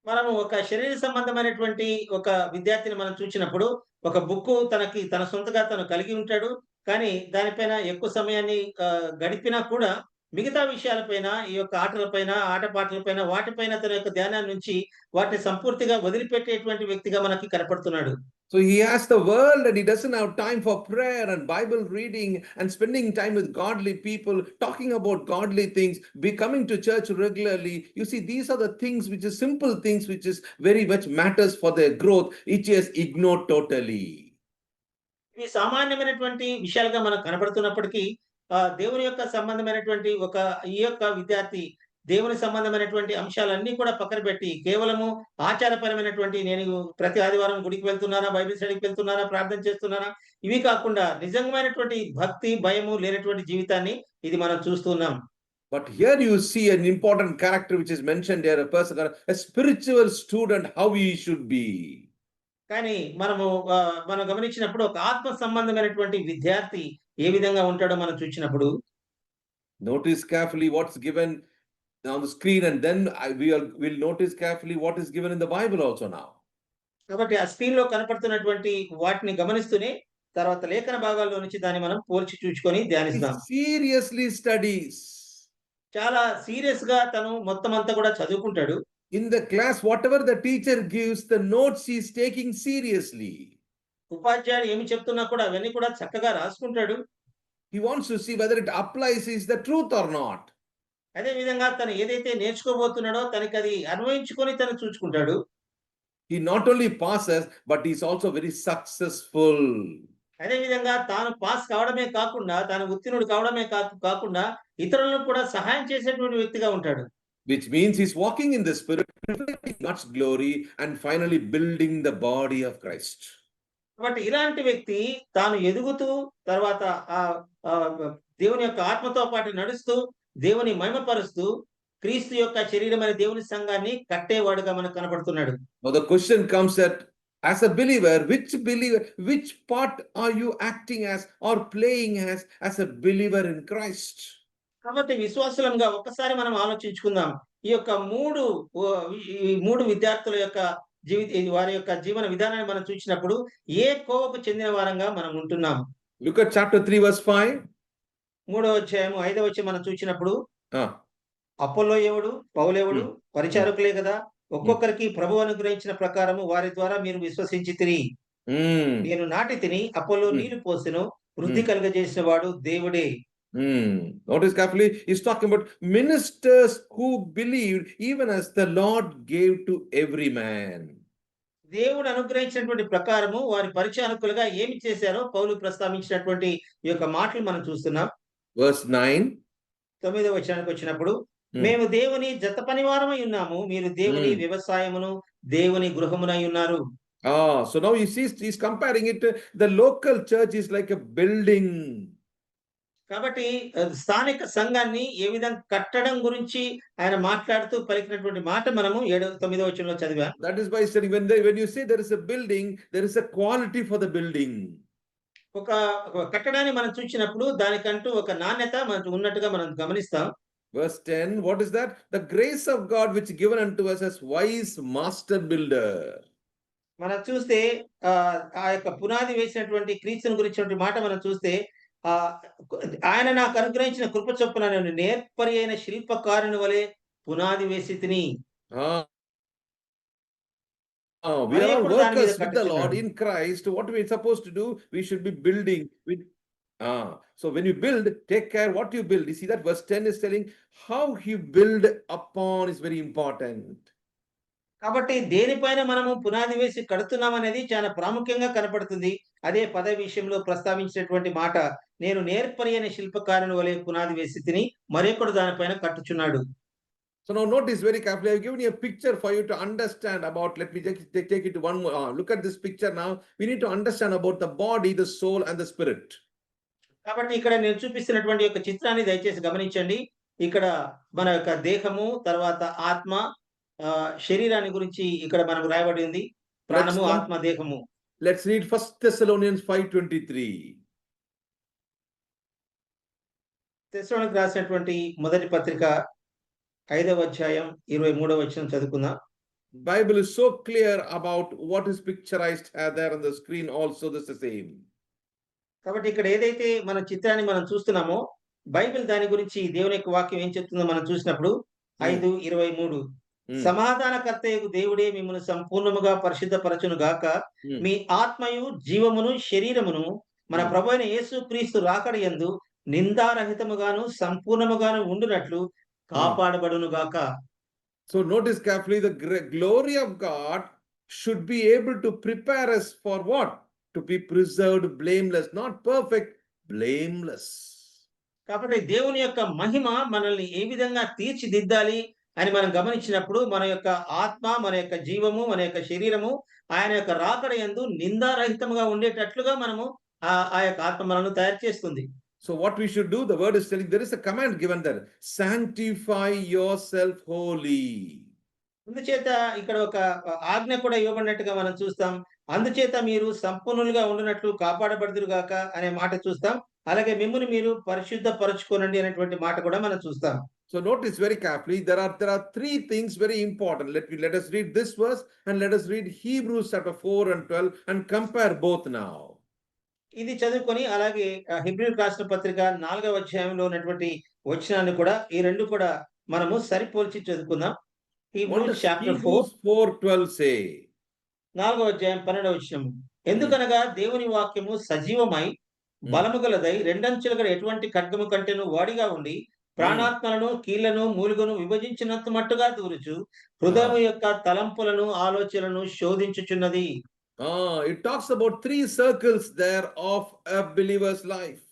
మనము ఒక శరీర సంబంధమైనటువంటి ఒక విద్యార్థిని మనం చూచినప్పుడు, ఒక book తన సొంతగా తను కలిగి ఉంటాడు. కానీ దానిపైన ఎక్కువ సమయాన్ని గడిపినా కూడా మిగతా విషయాలపైన, ఈ యొక్క ఆటలపైన, ఆటపాటలపైన, వాటిపైన తన యొక్క ధ్యానాన్ని నుంచి వాటిని సంపూర్తిగా వదిలిపెట్టేటువంటి వ్యక్తిగా మనకి కనపడుతున్నాడు. So he has the world and he doesn't have time for prayer and Bible reading and spending time with godly people, talking about godly things, be coming to church regularly. You see, these are the things which is simple things which is very much matters for their growth, which is ignored totally. ఇవి సామాన్యమైనటువంటి విషయాలుగా మనకు కనపడుతున్నప్పటికీ దేవుని యొక్క సంబంధమైనటువంటి ఈ యొక్క విద్యార్థి దేవుని సంబంధమైనటువంటి అంశాలన్నీ కూడా పక్కన పెట్టి కేవలము ఆచారపరమైనటువంటి నేను ప్రతి ఆదివారం గుడికి వెళ్తున్నానా, బైబిల్ స్టడీకి వెళ్తున్నానా, ప్రార్థన చేస్తున్నానా, ఇవి కాకుండా నిజమైనటువంటి భక్తి, భయము లేనటువంటి జీవితాన్ని ఇది మనం చూస్తున్నాం. But here you see an important character which is mentioned here, a person, a spiritual student, how he should be. కానీ మనం గమనించినప్పుడు ఒక ఆత్మ సంబంధమైనటువంటి విద్యార్థి ఏ విధంగా ఉంటాడో మనం చూసినప్పుడు, notice carefully what's given on the screen, and then we'll notice carefully what is given in the Bible also now. కాబట్టి ఆ స్క్రీన్ లో కనపడుతున్నటువంటి వాటిని గమనిస్తూనే తర్వాత లేఖన భాగాల్లో నుంచి దాన్ని మనం పోల్చి చూసుకొని ధ్యానిస్తాం. Seriously studies. చాలా సీరియస్ గా తను మొత్తం అంతా కూడా చదువుకుంటాడు. In the class, whatever the teacher gives, the notes he is taking seriously. ఉపాధ్యాయుడు ఏమి చెప్తున్నా కూడా అవన్నీ కూడా చక్కగా రాసుకుంటాడు. He wants to see whether it applies is the truth or not. అదే విధంగా తను ఏదైతే నేర్చుకోబోతున్నాడో తనకి అది అన్వయించుకొని తను చూసుకుంటాడు. He not only passes, but he is also very successful. అదే విధంగా తాను పాస్ కావడమే కాకుండా, తాను ఉత్తీర్ణుడు కావడమే కాకుండా ఇతరులకు కూడా సహాయం చేసేటువంటి వ్యక్తిగా ఉంటాడు. Which means he's walking in the spirit, reflecting God's glory, and finally building the body of Christ. కాబట్టి ఇలాంటి వ్యక్తి తాను ఎదుగుతూ తర్వాత దేవుని యొక్క ఆత్మతో పాటు నడుస్తూ దేవుని మహిమపరుస్తూ క్రీస్తు యొక్క శరీరమైన దేవుని సంఘాన్ని కట్టేవాడుగా మనకు కనపడుతున్నాడు. Now the question comes that as a believer, which part are you acting as or playing as a believer in Christ? కాబట్టి విశ్వాసులంగా ఒక్కసారి మనం ఆలోచించుకుందాం. ఈ యొక్క మూడు విద్యార్థుల యొక్క వారి యొక్క జీవన విధానాన్ని మనం చూసినప్పుడు ఏ కోవకు చెందిన వారంగా మనం ఉంటున్నాం. Look at chapter 3 verse 5. 3వ అధ్యాయం 5వ వచనం మనం చూసినప్పుడు అపోల్లో ఎవడు, పౌలు ఎవడు, పరిచారకులే కదా, ఒక్కొక్కరికి ప్రభువు అనుగ్రహించిన ప్రకారము వారి ద్వారా మీరు విశ్వసించితిరి. నేను నాటి తిని, అపోల్లో నీళ్లు పోసెను, వృద్ధి కలుగజేసిన వాడు దేవుడే. Notice carefully, he's talking about ministers who believed even as the Lord gave to every man. దేవుడు అనుగ్రహించినటువంటి ప్రకారము వారి పరిచారకులుగా ఏమి చేశారో పౌలు ప్రస్తావించినటువంటి ఈ యొక్క మాటలు మనం చూస్తున్నాం. Verse 9. 9వ వచనానికి వచ్చినప్పుడు, మేము దేవుని జత పనివారమై ఉన్నాము, మీరు దేవుని వ్యవసాయమును దేవుని గృహమునై ఉన్నారు. So now he's comparing it, the local church is like a building. కాబట్టి స్థానిక సంఘాన్ని ఏ విధంగా కట్టడం గురించి ఆయన మాట్లాడుతూ పలికినటువంటి మాట మనము 9వ వచనంలో చదివాం. That is why he said when you say there is a building, there is a quality for the building. ఒక కట్టడాన్ని మనం చూసినప్పుడు దానికంటూ ఒక నాణ్యత మనకు ఉన్నట్టుగా మనం గమనిస్తాం. Verse 10, what is that? The grace of God which given unto us as wise master builder. మనం చూస్తే ఆ యొక్క పునాది వేసినటువంటి క్రీస్తుని గురించినటువంటి మాట మనం చూస్తే ఆయన నాకు అనుగ్రహించిన కృప చొప్పున నేను నేర్పరి అయిన శిల్పకారుని వలె పునాది వేసి తిని. We మరి are all ఎప్పుడు దాని మీద workers with the Lord కట్టుచున్నాడు. in Christ. What we are supposed to do? We should be building with. So when you build, take care what you build. You see that verse 10 is telling how you build upon is very important. కాబట్టి దేనిపైన మనము పునాది వేసి కడుతున్నాం అనేది చాలా ప్రాముఖ్యంగా కనపడుతుంది. అదే పద విషయంలో ప్రస్తావించినటువంటి మాట, నేను నేర్పరి అనే శిల్పకారుని వలె పునాది వేసి తిని మరొకడు దానిపైన కట్టుచున్నాడు. So now notice very carefully. I've given you a picture for you to understand about. Let me take it to one more. Look at this picture now. We need to understand about the body, the soul, and the spirit. కాబట్టి ఇక్కడ నేను చూపిస్తున్నటువంటి యొక్క చిత్రాన్ని దయచేసి గమనించండి. ఇక్కడ మన యొక్క దేహము, తర్వాత ఆత్మ, శరీరాన్ని గురించి ఇక్కడ మనకు రాయబడి ఉంది. ప్రాణము, ఆత్మ, దేహము. Let's read 1 Thessalonians 5:23. తెస్సలోనికీయులకు రాసినటువంటి మొదటి పత్రిక 5వ అధ్యాయం 23వ వచనం చదువుకుందాం. Bible is so clear about what is picturized there on the screen also. This is the same. కాబట్టి ఇక్కడ ఏదైతే మన చిత్రాన్ని మనం చూస్తున్నామో, బైబిల్ దాని గురించి దేవుని యొక్క వాక్యం ఏం చెప్తుందో మనం చూసినప్పుడు 5:23 సమాధానకర్తయగు దేవుడే మిమ్మల్ని సంపూర్ణముగా పరిశుద్ధపరచును గాక, మీ ఆత్మయు జీవమును శరీరమును మన ప్రభువైన యేసుక్రీస్తు రాకడ యందు నిందారహితముగాను సంపూర్ణముగాను ఉండునట్లు కాపాడబడును గాక. So notice carefully, the glory of God should be able to prepare us for what? To be preserved blameless, not perfect, blameless. కాబట్టి దేవుని యొక్క మహిమ మనల్ని ఏ విధంగా తీర్చిదిద్దాలి అని మనం గమనించినప్పుడు, మన యొక్క ఆత్మ, మన యొక్క జీవము, మన యొక్క శరీరము ఆయన యొక్క రాకడ యందు నిందారహితముగా ఉండేటట్లుగా మనము ఆ యొక్క ఆత్మ మనల్ని తయారు చేస్తుంది. So what we should do, the word is telling, there is a command given there, sanctify yourself holy. అందుచేత ఇక్కడ ఒక ఆజ్ఞ కూడా ఇవ్వబడినట్టుగా మనం చూస్తాం. అందుచేత మీరు సంపూర్ణులుగా ఉండునట్లు కాపాడబడుదురుగాక అనే మాట చూస్తాం. అలాగే మిమ్మును మీరు పరిశుద్ధపరచుకోనండి అనేటువంటి మాట కూడా మనం చూస్తాం. So notice very carefully, there are three things very important. Let us read this verse and let us read Hebrews chapter 4 and 12 and compare both now. ఇది చదువుకొని అలాగే హెబ్రీయులకు రాసిన పత్రిక 4వ అధ్యాయంలో ఉన్నటువంటి వచనాన్ని కూడా ఈ రెండు కూడా మనము సరిపోల్చి చదువుకుందాం. Hebrews chapter 4:12 say. 4వ అధ్యాయం 12వ వచనం. ఎందుకనగా దేవుని వాక్యము సజీవమై బలము గలదై రెండంచులు గల ఎటువంటి ఖడ్గము కంటేను వాడిగా ఉండి ప్రాణాత్మలను కీళ్లను మూలుగను విభజించినంత మట్టుగా దూరుచు హృదయం యొక్క తలంపులను ఆలోచనలను శోధించుచున్నది. It talks about three circles there of a believer's life.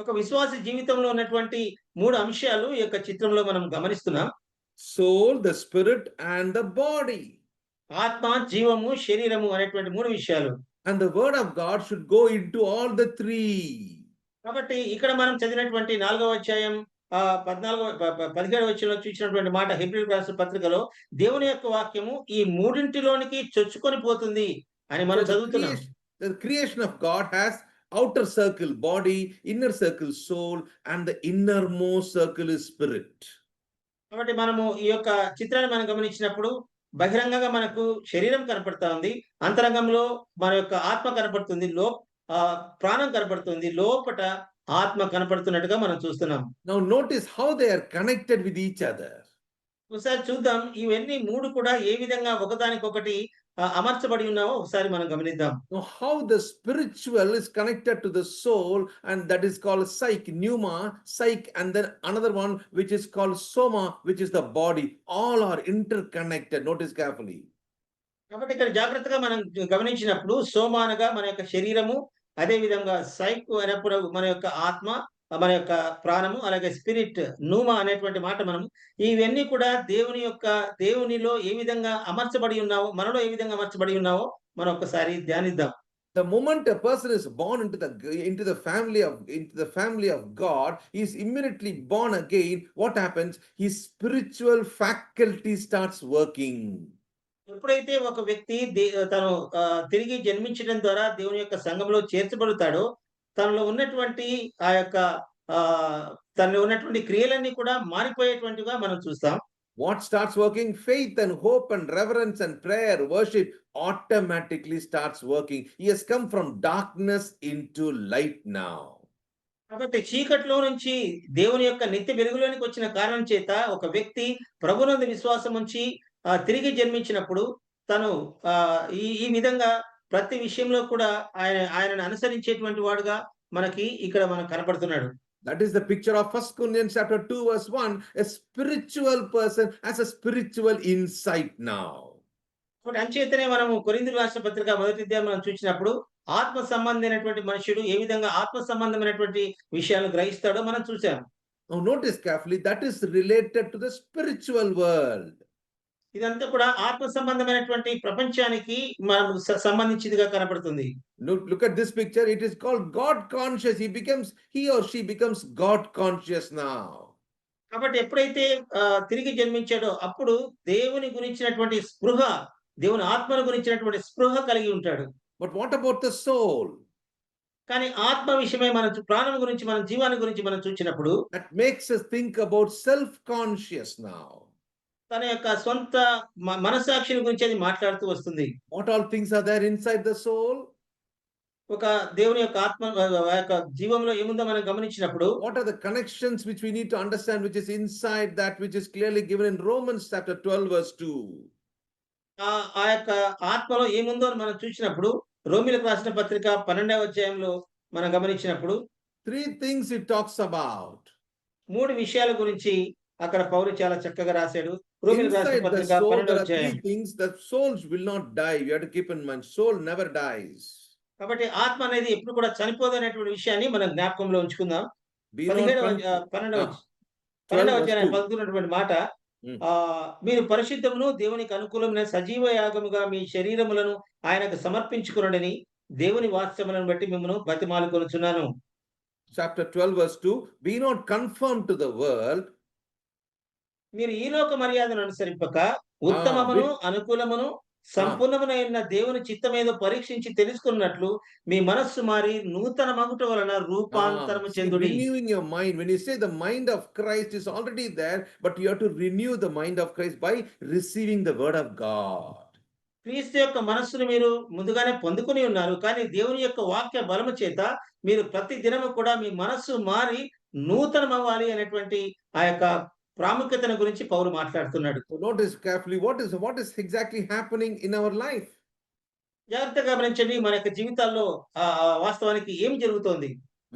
ఒక విశ్వాసి జీవితంలో ఉన్నటువంటి 3 అంశాలు ఈ యొక్క చిత్రంలో మనం గమనిస్తున్నాం. Soul, the spirit and the body. ఆత్మ, జీవము, శరీరము అనేటువంటి 3 విషయాలు. And the word of God should go into all the three. కాబట్టి ఇక్కడ మనం చదివినటువంటి 4వ అధ్యాయం 17వ వచనంలో చూసినటువంటి మాట హెబ్రీయులకు రాసిన పత్రికలో దేవుని యొక్క వాక్యము ఈ మూడింటిలోనికి చొచ్చుకొని పోతుంది అని మనం చదువుతున్నాం. The creation of God has outer circle body, inner circle soul, and the innermost circle is spirit. కాబట్టి మనము ఈ యొక్క చిత్రాన్ని మనం గమనించినప్పుడు బహిరంగంగా మనకు శరీరం కనపడతా ఉంది, అంతరంగంలో మన యొక్క ఆత్మ కనపడుతుంది, ప్రాణం కనపడుతుంది, లోపట ఆత్మ కనపడుతున్నట్టుగా మనం చూస్తున్నాం. Now notice how they are connected with each other. ఒకసారి చూద్దాం ఇవన్నీ 3 కూడా ఏ విధంగా ఒకదానికొకటి అమర్చబడి ఉన్నావో ఒకసారి మనం గమనిద్దాం. Now how the spiritual is connected to the soul, and that is called pneuma, psyche, and then another one which is called soma, which is the body. All are interconnected. Notice carefully. కాబట్టి ఇక్కడ జాగ్రత్తగా మనం గమనించినప్పుడు సోమ అనగా మన యొక్క శరీరము, అదే విధంగా సైక్ అనేప్పుడు మన యొక్క ఆత్మ, మన యొక్క ప్రాణము, అలాగే స్పిరిట్ నూమా అనేటువంటి మాట మనం ఇవన్నీ కూడా దేవునిలో ఏ విధంగా అమర్చబడి ఉన్నావో, మనలో ఏ విధంగా అమర్చబడి ఉన్నావో మనం ఒక్కసారి ధ్యానిద్దాం. The moment a person is born into the family of God, he is immediately born again. What happens? His spiritual faculty starts working. ఎప్పుడైతే ఒక వ్యక్తి తను తిరిగి జన్మించడం ద్వారా దేవుని యొక్క సంఘంలో చేర్చబడతాడో, తనలో ఉన్నటువంటి ఆ యొక్క తనలో ఉన్నటువంటి క్రియలన్నీ కూడా మారిపోయేటువంటిగా మనం చూస్తాం. What starts working? Faith and hope and reverence and prayer, worship automatically starts working. He has come from darkness into light now. కాబట్టి చీకట్లో నుంచి దేవుని యొక్క నిత్య వెలుగులోనికి వచ్చిన కారణం చేత ఒక వ్యక్తి ప్రభునందు విశ్వాసం ఉంచి తిరిగి జన్మించినప్పుడు తను ఈ ఈ విధంగా ప్రతి విషయంలో కూడా ఆయనను అనుసరించేటువంటి వాడుగా మనకి ఇక్కడ మనకు కనపడుతున్నాడు. That is the picture of 1 Corinthians chapter 2 verse 1. A spiritual person has a spiritual insight now. కాబట్టి అంచేతనే మనము కొరింథీయులకు రాసిన పత్రిక మొదటి అధ్యాయం మనం చూసినప్పుడు ఆత్మ సంబంధమైనటువంటి మనుషుడు ఏ విధంగా ఆత్మ సంబంధమైనటువంటి విషయాలను గ్రహిస్తాడో మనం చూసాం. Now notice carefully, that is related to the spiritual world. ఇదంతా కూడా ఆత్మ సంబంధమైనటువంటి ప్రపంచానికి మనం సంబంధించిందిగా కనపడుతుంది. Look at this picture. It is called God conscious. He or she becomes God conscious now. కాబట్టి ఎప్పుడైతే తిరిగి జన్మించాడో అప్పుడు దేవుని గురించినటువంటి స్పృహ, దేవుని ఆత్మను గురించినటువంటి స్పృహ కలిగి ఉంటాడు. But what about the soul? కానీ ఆత్మ విషయమై మనం ప్రాణం గురించి, మన జీవాన్ని గురించి మనం చూసినప్పుడు That makes us think about self-conscious now. తన యొక్క సొంత మనసాక్షిని గురించి అది మాట్లాడుతూ వస్తుంది. What all things are there inside the soul? ఒక దేవుని యొక్క ఆత్మ యొక్క జీవంలో ఏముందో మనం గమనించినప్పుడు What are the connections which we need to understand, which is inside that which is clearly given in Romans chapter 12 verse 2? ఆ యొక్క ఆత్మలో ఏముందో అని మనం చూసినప్పుడు రోమీయులకు రాసిన పత్రిక 12వ అధ్యాయంలో మనం గమనించినప్పుడు 3 things it talks about. 3 విషయాల గురించి అక్కడ పౌలు చాలా చక్కగా రాశాడు. రోమీయులకు రాసిన Inside the పత్రిక soul, 12వ there are అధ్యాయం. 3 things. The souls will not die. You have to keep in mind. Soul never dies. కాబట్టి ఆత్మ అనేది ఎప్పుడు కూడా చనిపోదు అనేటువంటి విషయాన్ని మనం జ్ఞాపకంలో ఉంచుకుందాం. Be not 12వ అధ్యాయం 12 పలుకుతున్నటువంటి మాట, మీరు పరిశుద్ధమును దేవునికి అనుకూలమైన సజీవ యాగముగా మీ శరీరములను ఆయనకు సమర్పించుకునడని దేవుని వాత్సల్యములను బట్టి మిమ్మల్ని బతిమాలుకొనుచున్నాను. Chapter 12 verse 2. Be not conformed to the world. మీరు ఈ లోక మర్యాదను అనుసరింపక ఉత్తమమును అనుకూలమును సంపూర్ణమునైన దేవుని చిత్తమేదో పరీక్షించి తెలుసుకున్నట్లు మీ మనస్సు మారి నూతన మగుట వలన రూపాంతరము చెందుడి. Renewing your mind. When you say the mind of Christ is already there, but you have to renew the mind of Christ by receiving the word of God. క్రీస్తు యొక్క మనస్సును మీరు ముందుగానే పొందుకుని ఉన్నారు, కానీ దేవుని యొక్క వాక్య బలము చేత మీరు ప్రతి దినము కూడా మీ మనస్సు మారి నూతనమవ్వాలి అనేటువంటి ఆ యొక్క ప్రాముఖ్యతను గురించి పౌలు మాట్లాడుతున్నాడు. So notice carefully what is exactly happening in our life. జాగ్రత్తగా గమనించండి, మన యొక్క జీవితాల్లో వాస్తవానికి ఏం జరుగుతోంది.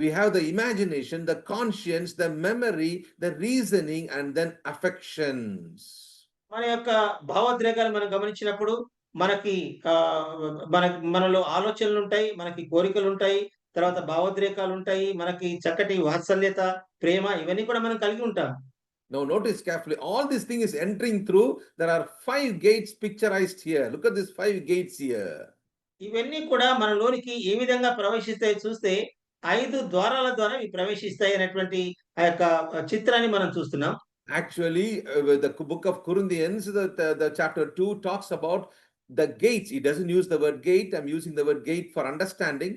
We have the imagination, the conscience, the memory, the reasoning, and then affections. మన యొక్క భావోద్రేకాలు మనం గమనించినప్పుడు మనకి మనలో ఆలోచనలు ఉంటాయి, మనకి కోరికలు ఉంటాయి, తర్వాత భావోద్రేకాలు ఉంటాయి, మనకి చక్కటి వాత్సల్యత, ప్రేమ, ఇవన్నీ కూడా మనం కలిగి ఉంటాం. Now notice carefully, all this thing is entering through. There are 5 gates picturized here. Look at these 5 gates here. ఇవన్నీ కూడా మనలోనికి ఏ విధంగా ప్రవేశిస్తాయో చూస్తే 5 ద్వారాల ద్వారా ఇవి ప్రవేశిస్తాయి అనేటువంటి ఆ యొక్క చిత్రాన్ని మనం చూస్తున్నాం. Actually, the book of Corinthians, the chapter 2 talks about the gates. He doesn't use the word gate. I'm using the word gate for understanding.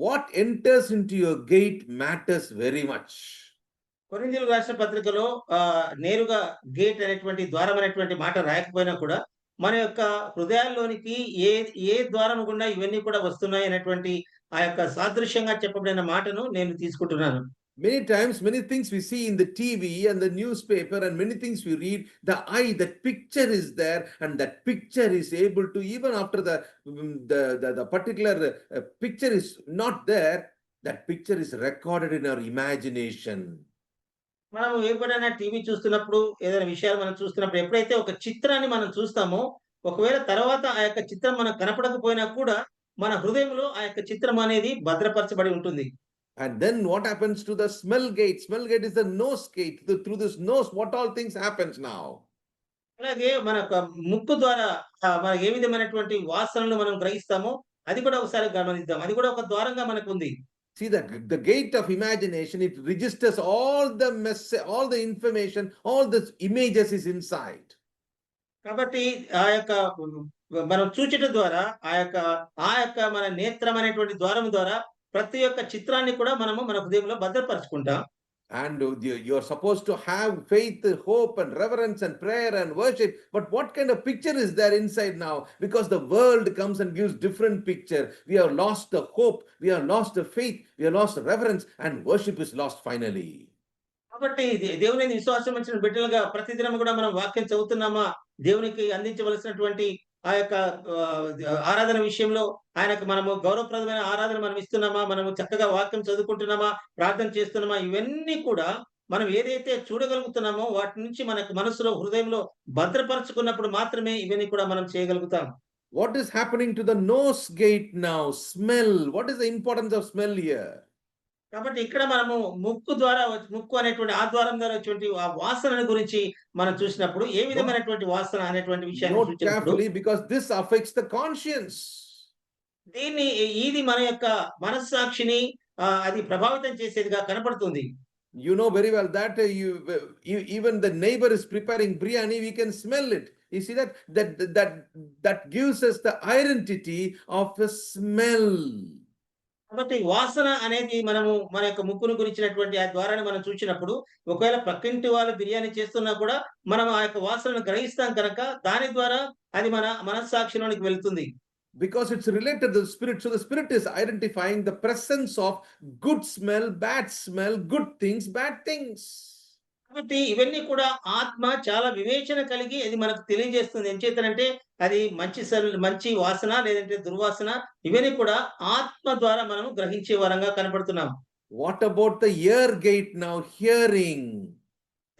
What enters into your gate matters very much. కొరింథీయులకు రాసిన పత్రికలో నేరుగా gate అనేటువంటి ద్వారం అనేటువంటి మాట రాయకపోయినా కూడా మన యొక్క హృదయాల్లోనికి ఏ ద్వారం గుండా ఇవన్నీ కూడా వస్తున్నాయి అనేటువంటి ఆ యొక్క సాదృశ్యంగా చెప్పబడిన మాటను నేను తీసుకుంటున్నాను. Many times, many things we see in the TV and the newspaper and many things we read, that picture is there, and that picture is able to, even after the particular picture is not there, that picture is recorded in our imagination. మనం ఎప్పుడైనా TV చూస్తున్నప్పుడు, ఏదైనా విషయాలు మనం చూస్తున్నప్పుడు, ఎప్పుడైతే ఒక చిత్రాన్ని మనం చూస్తామో, ఒకవేళ తర్వాత ఆ యొక్క చిత్రం మనకు కనపడకపోయినా కూడా మన హృదయంలో ఆ యొక్క చిత్రం అనేది భద్రపరచబడి ఉంటుంది. And then what happens to the smell gate? Smell gate is the nose gate. Through this nose, what all things happens now? అలాగే మన ముక్కు ద్వారా మనకి ఏ విధమైనటువంటి వాసనలు మనం గ్రహిస్తామో అది కూడా ఒకసారి గమనిద్దాం. అది కూడా ఒక ద్వారంగా మనకు ఉంది. See, the gate of imagination, it registers all the all the information, all the images is inside. కాబట్టి ఆ యొక్క మనం చూచట ద్వారా ఆ యొక్క మన నేత్రం అనేటువంటి ద్వారం ద్వారా ప్రతి ఒక్క చిత్రాన్ని కూడా మనము మన హృదయంలో భద్రపరుచుకుంటాం. And you're supposed to have faith, hope, and reverence, and prayer and worship. But what kind of picture is there inside now? Because the world comes and gives different picture. We have lost the hope, we have lost the faith, we have lost the reverence, and worship is lost finally. కాబట్టి దేవుని విశ్వాసం వచ్చిన బిడ్డలుగా ప్రతిదినం కూడా మనం వాక్యం చదువుతున్నామా, దేవునికి అందించవలసినటువంటి ఆ యొక్క ఆరాధన విషయంలో ఆయనకు మనము గౌరవప్రదమైన ఆరాధన మనం ఇస్తున్నామా? మనము చక్కగా వాక్యం చదువుకుంటున్నామా? ప్రార్థన చేస్తున్నామా? ఇవన్నీ కూడా మనం ఏదైతే చూడగలుగుతున్నామో వాటి నుంచి మనకు మనసులో, హృదయంలో భద్రపరుచుకున్నప్పుడు మాత్రమే ఇవన్నీ కూడా మనం చేయగలుగుతాం. What is happening to the nose gate now? Smell. What is the importance of smell here? కాబట్టి ఇక్కడ మనము ముక్కు అనేటువంటి ఆ ద్వారం ద్వారా వచ్చేటువంటి ఆ వాసనను గురించి మనం చూసినప్పుడు ఏ విధమైనటువంటి వాసన అనేటువంటి విషయాన్ని Note చూసినప్పుడు carefully because this affects the conscience. ఇది మన యొక్క మనస్సాక్షిని అది ప్రభావితం చేసేదిగా కనపడుతుంది. You know very well that even the neighbor is preparing biryani, we can smell it. You see that gives us the identity of a smell. కాబట్టి వాసన అనేది మనము మన యొక్క ముక్కును గురించినటువంటి ఆ ద్వారాన్ని మనం చూచినప్పుడు ఒకవేళ పక్కింటి వాళ్ళు బిర్యానీ చేస్తున్నా కూడా మనం ఆ యొక్క వాసనను గ్రహిస్తాం కనుక దాని ద్వారా అది మన మనస్సాక్షిలోనికి వెళ్తుంది. Because it's related to the spirit. So the spirit is identifying the presence of good smell, bad smell, good things, bad things. కాబట్టి ఇవన్నీ కూడా ఆత్మ చాలా వివేచన కలిగి అది మనకు తెలియజేస్తుంది. ఎంచేతనంటే అది మంచి వాసన లేదంటే దుర్వాసన ఇవన్నీ కూడా ఆత్మ ద్వారా మనము గ్రహించే వరంగా కనపడుతున్నాం. What about the ear gate now? Hearing.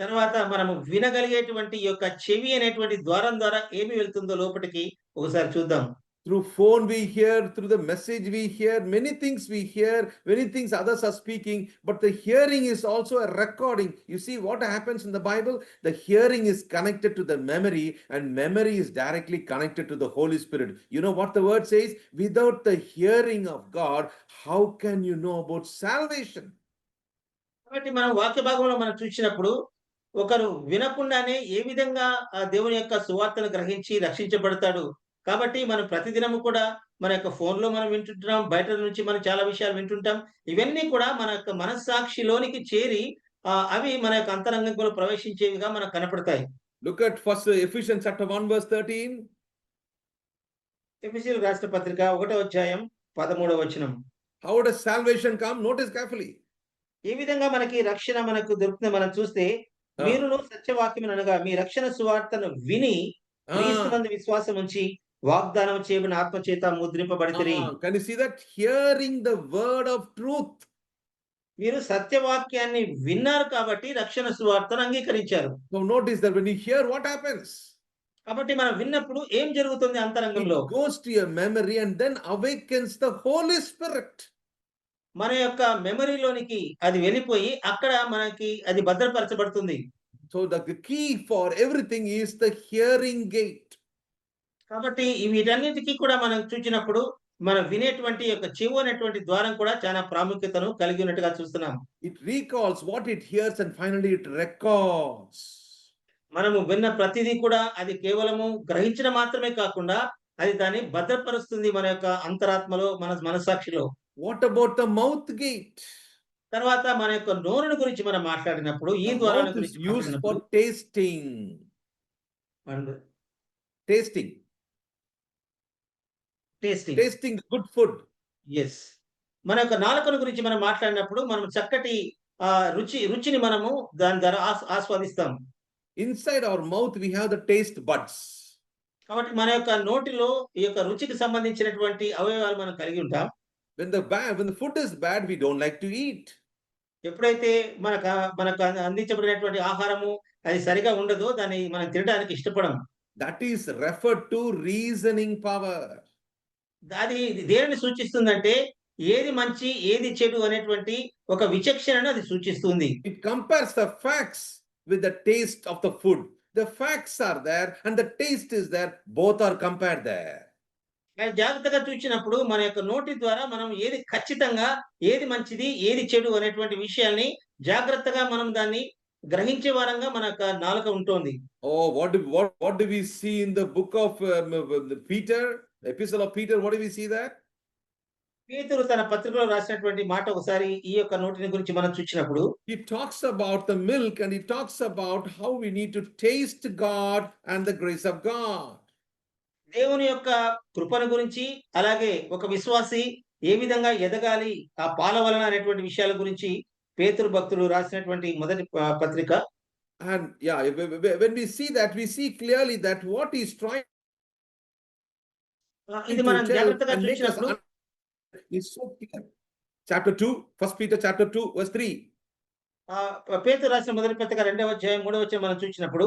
తర్వాత మనము వినగలిగేటువంటి ఈ యొక్క చెవి అనేటువంటి ద్వారం ద్వారా ఏమి వెళ్తుందో లోపటికి ఒకసారి చూద్దాం. Through phone we hear, through the message we hear, many things we hear, many things others are speaking, but the hearing is also a recording. You see what happens in the Bible? The hearing is connected to the memory, and memory is directly connected to the Holy Spirit. You know what the word says? Without the hearing of God, how can you know about salvation? కాబట్టి మనం వాక్య భాగంలో మనం చూసినప్పుడు ఒకరు వినకుండానే ఏ విధంగా దేవుని యొక్క సువార్తను గ్రహించి రక్షించబడతాడు. కాబట్టి మనం ప్రతిదినము కూడా మన యొక్క ఫోన్‌లో మనం వింటుంటున్నాం. బయట నుంచి మనం చాలా విషయాలు వింటుంటాం. ఇవన్నీ కూడా మన యొక్క మనస్సాక్షిలోనికి చేరి అవి మన యొక్క అంతరంగంలో ప్రవేశించేవిగా మనకు కనపడతాయి. Look at first Ephesians chapter 1 verse 13. ఎఫెసీయులకు రాసిన పత్రిక 1వ అధ్యాయం 13వ వచనం. How does salvation come? Notice carefully. ఏ విధంగా మనకి రక్షణ మనకు దొరుకుతుందో మనం చూస్తే మీరును సత్యవాక్యముననగా మీ రక్షణ సువార్తను విని క్రీస్తునందు విశ్వాసం ఉంచి వాగ్దానం చేయబడిన ఆత్మ చేత ముద్రింపబడితిరి. Can you see that? Hearing the word of truth. మీరు సత్యవాక్యాన్ని విన్నారు కాబట్టి రక్షణ సువార్తను అంగీకరించారు. So notice that when you hear, what happens? కాబట్టి మనం విన్నప్పుడు ఏం జరుగుతుంది అంతరంగంలో? It goes to your memory and then awakens the Holy Spirit. మన యొక్క మెమరీలోనికి అది వెళ్ళిపోయి అక్కడ మనకి అది భద్రపరచబడుతుంది. So the key for everything is the hearing gate. కాబట్టి వీటన్నిటికీ కూడా మనం చూచినప్పుడు మనం వినేటువంటి యొక్క చెవు అనేటువంటి ద్వారం కూడా చాలా ప్రాముఖ్యతను కలిగి ఉన్నట్టుగా చూస్తున్నాం. It recalls what it hears and finally it records. మనము విన్న ప్రతిదీ కూడా అది కేవలము గ్రహించడం మాత్రమే కాకుండా అది దాన్ని భద్రపరుస్తుంది మన యొక్క అంతరాత్మలో, మన మనస్సాక్షిలో. What about the mouth gate? తర్వాత మన యొక్క నోరుని గురించి మనం మాట్లాడినప్పుడు ఈ The ద్వారాల mouth is గురించి used for మాట్లాడినప్పుడు tasting. Tasting. Tasting. Tasting good food. Yes. మన యొక్క నాలుకను గురించి మనం మాట్లాడినప్పుడు మనం చక్కటి రుచిని మనము దాని ద్వారా ఆస్వాదిస్తాం. Inside our mouth we have the taste buds. కాబట్టి మన యొక్క నోటిలో ఈ యొక్క రుచికి సంబంధించినటువంటి అవయవాలు మనం కలిగి ఉంటాం. When the food is bad, we don't like to eat. ఎప్పుడైతే మనకు అందించబడినటువంటి ఆహారము అది సరిగా ఉండదో దాన్ని మనం తినడానికి ఇష్టపడం. That is referred to reasoning power. అది దేనిని సూచిస్తుందంటే ఏది మంచి ఏది చెడు అనేటువంటి ఒక విచక్షణను అది సూచిస్తుంది. It compares the facts with the taste of the food. The facts are there and the taste is there. Both are compared there. జాగ్రత్తగా చూచినప్పుడు మన యొక్క నోటి ద్వారా మనం ఏది ఖచ్చితంగా ఏది మంచిది ఏది చెడు అనేటువంటి విషయాల్ని జాగ్రత్తగా మనం దాన్ని గ్రహించే వారంగా మన యొక్క నాలుక ఉంటుంది. Oh, what do we see in the book of Peter, the epistle of Peter? What do we see there? పేతురు తన పత్రికలో రాసినటువంటి మాట ఒకసారి ఈ యొక్క నోటిని గురించి మనం చూచినప్పుడు He talks about the milk and he talks about how we need to taste God and the grace of God. దేవుని యొక్క కృపను గురించి అలాగే ఒక విశ్వాసి ఏ విధంగా ఎదగాలి ఆ పాల వలన అనేటువంటి విషయాల గురించి పేతురు భక్తుడు రాసినటువంటి మొదటి పత్రిక. And yeah, when we see that, we see clearly that what he's trying ఇది to మనం tell జాగ్రత్తగా and make us చూసినప్పుడు is so clear. Chapter 2, 1 Peter chapter 2, verse 3. పేతురు రాసిన మొదటి పత్రిక 2వ అధ్యాయం 3వ వచనం మనం చూసినప్పుడు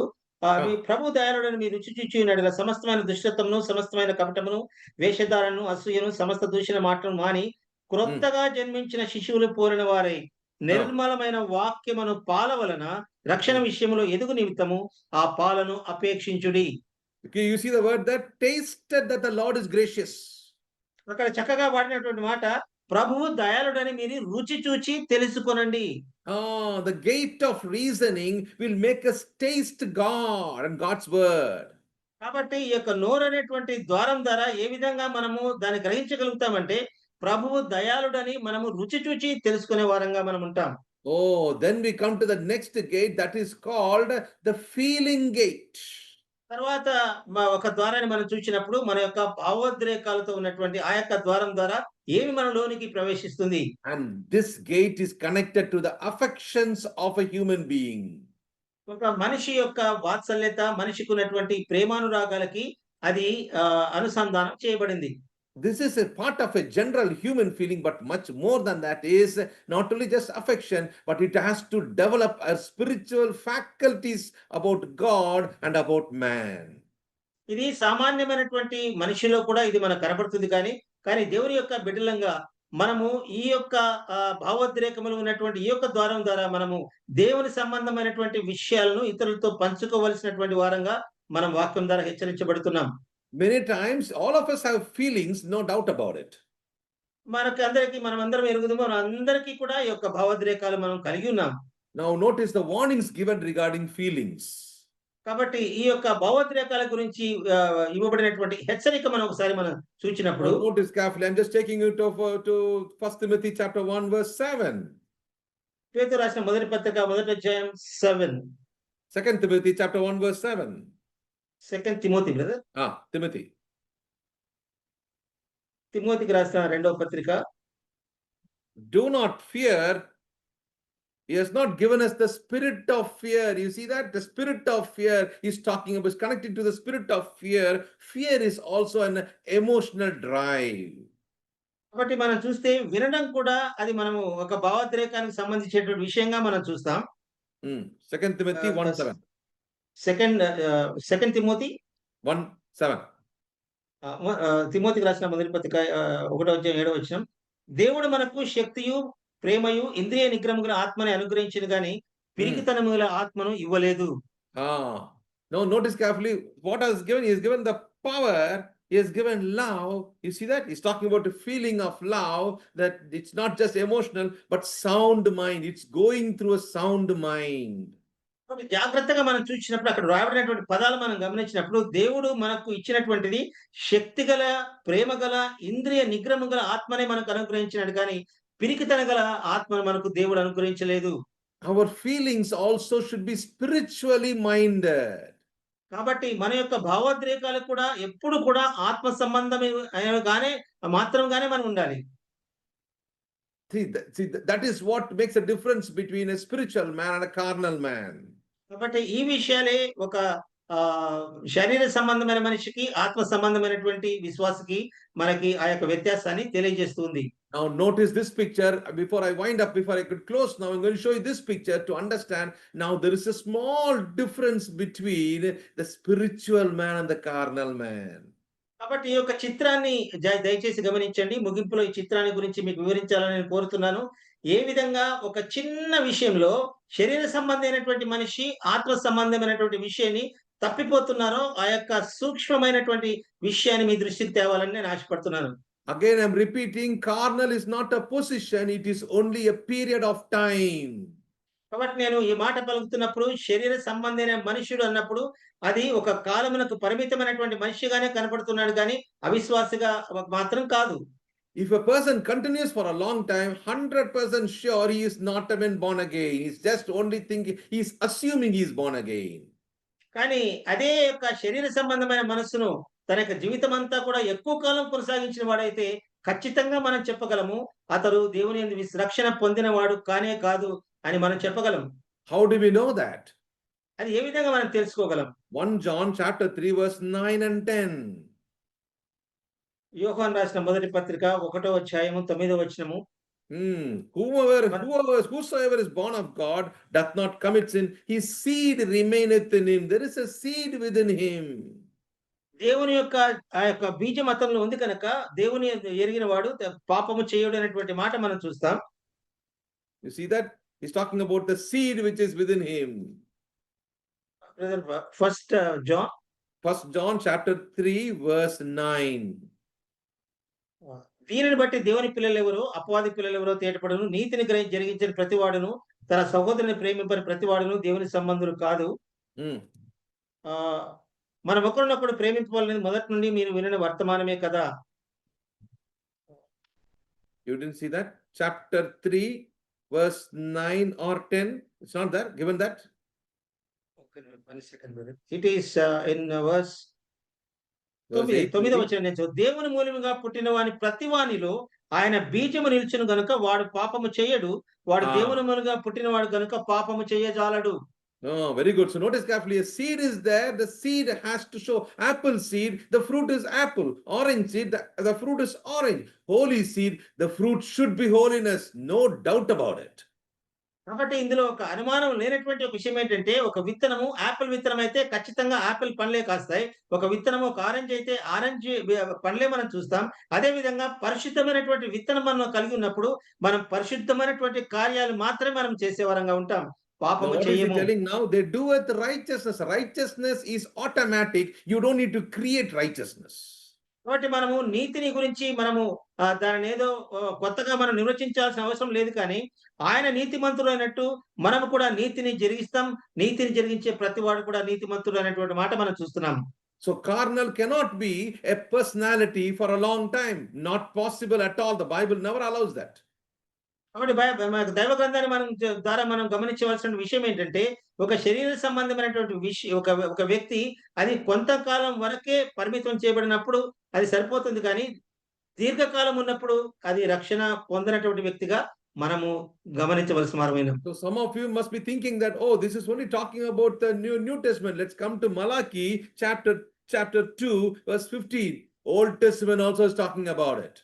మీ ప్రభు దయాళుడని మీరు రుచి చూచి ఉన్నాడు సమస్తమైన దుష్టత్వమును సమస్తమైన కపటమును వేషధారణను అసూయను సమస్త దూషణ మాటలను మాని క్రొత్తగా జన్మించిన శిశువులు పోలిన వారై నిర్మలమైన వాక్యమును పాల వలన రక్షణ విషయంలో ఎదుగు నిమిత్తము ఆ పాలను అపేక్షించుడి. Okay, you see the word that tasted that the Lord is gracious. అక్కడ చక్కగా వాడినటువంటి మాట ప్రభువు దయాళుడని మీరు రుచి చూచి తెలుసుకొనండి. The gate of reasoning will make us taste God and God's word. కాబట్టి ఈ యొక్క నోరు అనేటువంటి ద్వారం ద్వారా ఏ విధంగా మనము దాన్ని గ్రహించగలుగుతామంటే ప్రభువు దయాళుడని మనము రుచి చూచి తెలుసుకునే వారంగా మనం ఉంటాం. Then we come to the next gate that is called the feeling gate. తర్వాత ఒక ద్వారాన్ని మనం చూసినప్పుడు మన యొక్క భావోద్రేకాలతో ఉన్నటువంటి ఆ యొక్క ద్వారం ద్వారా ఏమి మన లోనికి ప్రవేశిస్తుంది. And this gate is connected to the affections of a human being. ఒక మనిషి యొక్క వాత్సల్యత మనిషికి ఉన్నటువంటి ప్రేమానురాగాలకి అది అనుసంధానం చేయబడింది. This is a part of a general human feeling, but much more than that is not only just affection, but it has to develop our spiritual faculties about God and about man. ఇది సామాన్యమైనటువంటి మనిషిలో కూడా ఇది మనకు కనబడుతుంది కానీ దేవుని యొక్క బిడ్డలంగా మనము ఈ యొక్క భావోద్రేకములు ఉన్నటువంటి ఈ యొక్క ద్వారం ద్వారా మనము దేవుని సంబంధమైనటువంటి విషయాలను ఇతరులతో పంచుకోవలసినటువంటి వారంగా మనం వాక్యం ద్వారా హెచ్చరించబడుతున్నాం. Many times all of us have feelings, no doubt about it. మనమందరం ఎరుగుదాము, మన అందరికీ కూడా ఈ యొక్క భావోద్రేకాలు మనం కలిగి ఉన్నాం. Now notice the warnings given regarding feelings. కాబట్టి ఈ యొక్క భావోద్రేకాల గురించి ఇవ్వబడినటువంటి హెచ్చరిక మనం ఒకసారి మనం చూచినప్పుడు notice carefully. I'm just taking you to 1 Timothy chapter 1 verse 7. పేతురు రాసిన మొదటి పత్రిక మొదటి అధ్యాయం 7. 2 Timothy chapter 1 verse 7. 2 Timothy brother. Timothy. తిమోతికి రాసిన రెండవ పత్రిక. Do not fear. He has not given us the spirit of fear. You see that? The spirit of fear he's talking about is connected to the spirit of fear. Fear is also an emotional drive. కాబట్టి మనం చూస్తే వినడం కూడా అది మనము ఒక భావోద్రేకానికి సంబంధించేటువంటి విషయంగా మనం చూస్తాం. 2 Timothy 1:7. Second Timothy 1:7. తిమోతికి రాసిన మొదటి పత్రిక 1వ అధ్యాయం 7వ వచనం. దేవుడు మనకు శక్తియు ప్రేమయు ఇంద్రియ నిగ్రహము గల ఆత్మని అనుగ్రహించిన గాని పిరికితనము గల ఆత్మను ఇవ్వలేదు. Now notice carefully what has given. He has given the power. He has given love. You see that? He's talking about a feeling of love, that it's not just emotional, but sound mind. It's going through a sound mind. జాగ్రత్తగా మనం చూసినప్పుడు అక్కడ రాయబడినటువంటి పదాలు మనం గమనించినప్పుడు దేవుడు మనకు ఇచ్చినటువంటిది శక్తిగల ప్రేమగల ఇంద్రియ నిగ్రహము గల ఆత్మనే మనకు అనుగ్రహించినట్టు కానీ పిరికితన గల ఆత్మను మనకు దేవుడు అనుగ్రహించలేదు. Our feelings also should be spiritually minded. కాబట్టి మన యొక్క భావోద్రేకాలు కూడా ఎప్పుడు కూడా ఆత్మ సంబంధమే మాత్రంగానే మనం ఉండాలి. See, that is what makes a difference between a spiritual man and a carnal man. కాబట్టి ఈ విషయాలే ఒక శరీర సంబంధమైన మనిషికి ఆత్మ సంబంధమైనటువంటి విశ్వాసకి మనకి ఆ యొక్క వ్యత్యాసాన్ని తెలియజేస్తుంది. Now notice this picture. Before I wind up, before I could close now, I'm going to show you this picture to understand. Now there is a small difference between the spiritual man and the carnal man. కాబట్టి ఈ యొక్క చిత్రాన్ని దయచేసి గమనించండి. ముగింపులో ఈ చిత్రాన్ని గురించి మీకు వివరించాలని నేను కోరుతున్నాను. ఏ విధంగా ఒక చిన్న విషయంలో శరీర సంబంధమైనటువంటి మనిషి ఆత్మ సంబంధమైనటువంటి విషయాన్ని తప్పిపోతున్నారో ఆ యొక్క సూక్ష్మమైనటువంటి విషయాన్ని మీ దృష్టికి తేవాలని నేను ఆశపడుతున్నాను. Again, I'm repeating, carnal is not a position, it is only a period of time. కాబట్టి నేను ఈ మాట పలుకుతున్నప్పుడు శరీర సంబంధమైన మనుషుడు అన్నప్పుడు అది ఒక కాలమునకు పరిమితమైనటువంటి మనిషిగానే కనపడుతున్నాడు కానీ అవిశ్వాసిగా మాత్రం కాదు. If a person continues for a long time, 100% sure he is not even born again. He's just only thinking, he's assuming he's born again. కానీ అదే యొక్క శరీర సంబంధమైన మనస్సును తన యొక్క జీవితం అంతా కూడా ఎక్కువ కాలం కొనసాగించిన వాడైతే ఖచ్చితంగా మనం చెప్పగలము అతడు దేవుని యందు రక్షణ పొందినవాడు కానే కాదు అని మనం చెప్పగలం. How do we know that? అది ఏ విధంగా మనం తెలుసుకోగలం? 1 John chapter 3 verse 9 and 10. యోహాను రాసిన మొదటి పత్రిక 1వ అధ్యాయము 9వ వచనము. Whosoever is born of God doth not commit sin, his seed remaineth in him. There is a seed within him. దేవుని యొక్క ఆ యొక్క బీజం అతనిలో ఉంది కనుక దేవుని ఎరిగిన వాడు పాపము చేయడు అనేటువంటి మాట మనం చూస్తాం. You see that? He's talking about the seed which is within him. First John 1 John chapter 3 verse 9. దీనిని బట్టి దేవుని పిల్లలు ఎవరో అపవాది పిల్లలు ఎవరో తేటపడును. నీతిని జరిగించిన ప్రతివాడును తన సహోదరుని ప్రేమింపని ప్రతివాడును దేవుని సంబంధులు కాదు. Hmm. మనం ఒకరినొకడు ప్రేమింపవాలని మొదటి నుండి మీరు వినిన వర్తమానమే కదా. You didn't see that? Chapter 3 verse 9 or 10. It's not there, given that. One second, brother. It is in verse Verse 8, 9వ వచనం నేను దేవుని మూలముగా పుట్టిన వాని ప్రతి వానిలో ఆయన బీజము నిలిచును గనుక వాడు పాపము చేయడు. వాడు దేవుని మూలముగా పుట్టిన వాడు గనుక పాపము చేయజాలడు. Oh, very good. So notice carefully, a seed is there. The seed has to show apple seed. The fruit is apple. Orange seed, the fruit is orange. Holy seed, the fruit should be holiness. No doubt about it. కాబట్టి ఇందులో ఒక అనుమానం లేనటువంటి ఒక విషయం ఏంటంటే, ఒక విత్తనము యాపిల్ విత్తనం అయితే ఖచ్చితంగా యాపిల్ పండ్లే కాస్తాయి. ఒక విత్తనము ఒక ఆరెంజ్ అయితే ఆరెంజ్ పండ్లే మనం చూస్తాం. అదే విధంగా పరిశుద్ధమైనటువంటి విత్తనం మనం కలిగి ఉన్నప్పుడు మనం పరిశుద్ధమైనటువంటి కార్యాలు మాత్రమే మనం చేసేవారంగా ఉంటాం. పాపము చేయము. Telling now they do with righteousness. Righteousness is automatic. You don't need to create righteousness. కాబట్టి మనము నీతిని గురించి మనము దానిని ఏదో కొత్తగా మనం నిర్వచించాల్సిన అవసరం లేదు. కానీ ఆయన నీతిమంతుడు అయినట్టు మనము కూడా నీతిని జరిగిస్తాం. నీతిని జరిగించే ప్రతి వాడు కూడా నీతిమంతుడు అనేటువంటి మాట మనం చూస్తున్నాం. So carnal cannot be a personality for a long time. Not possible at all. The Bible never allows that. కాబట్టి దైవ గ్రంథాన్ని మనం ద్వారా మనం గమనించవలసిన విషయం ఏంటంటే, ఒక శరీర సంబంధమైనటువంటి ఒక వ్యక్తి అది కొంతకాలం వరకే పరిమితం చేయబడినప్పుడు అది సరిపోతుంది. కానీ దీర్ఘకాలం ఉన్నప్పుడు అది రక్షణ పొందినటువంటి వ్యక్తిగా మనము గమనించవలసిన వారమైన. So some of you must be thinking that, oh, this is only talking about the New Testament. Let's come to Malachi chapter 2 verse 15. Old Testament also is talking about it.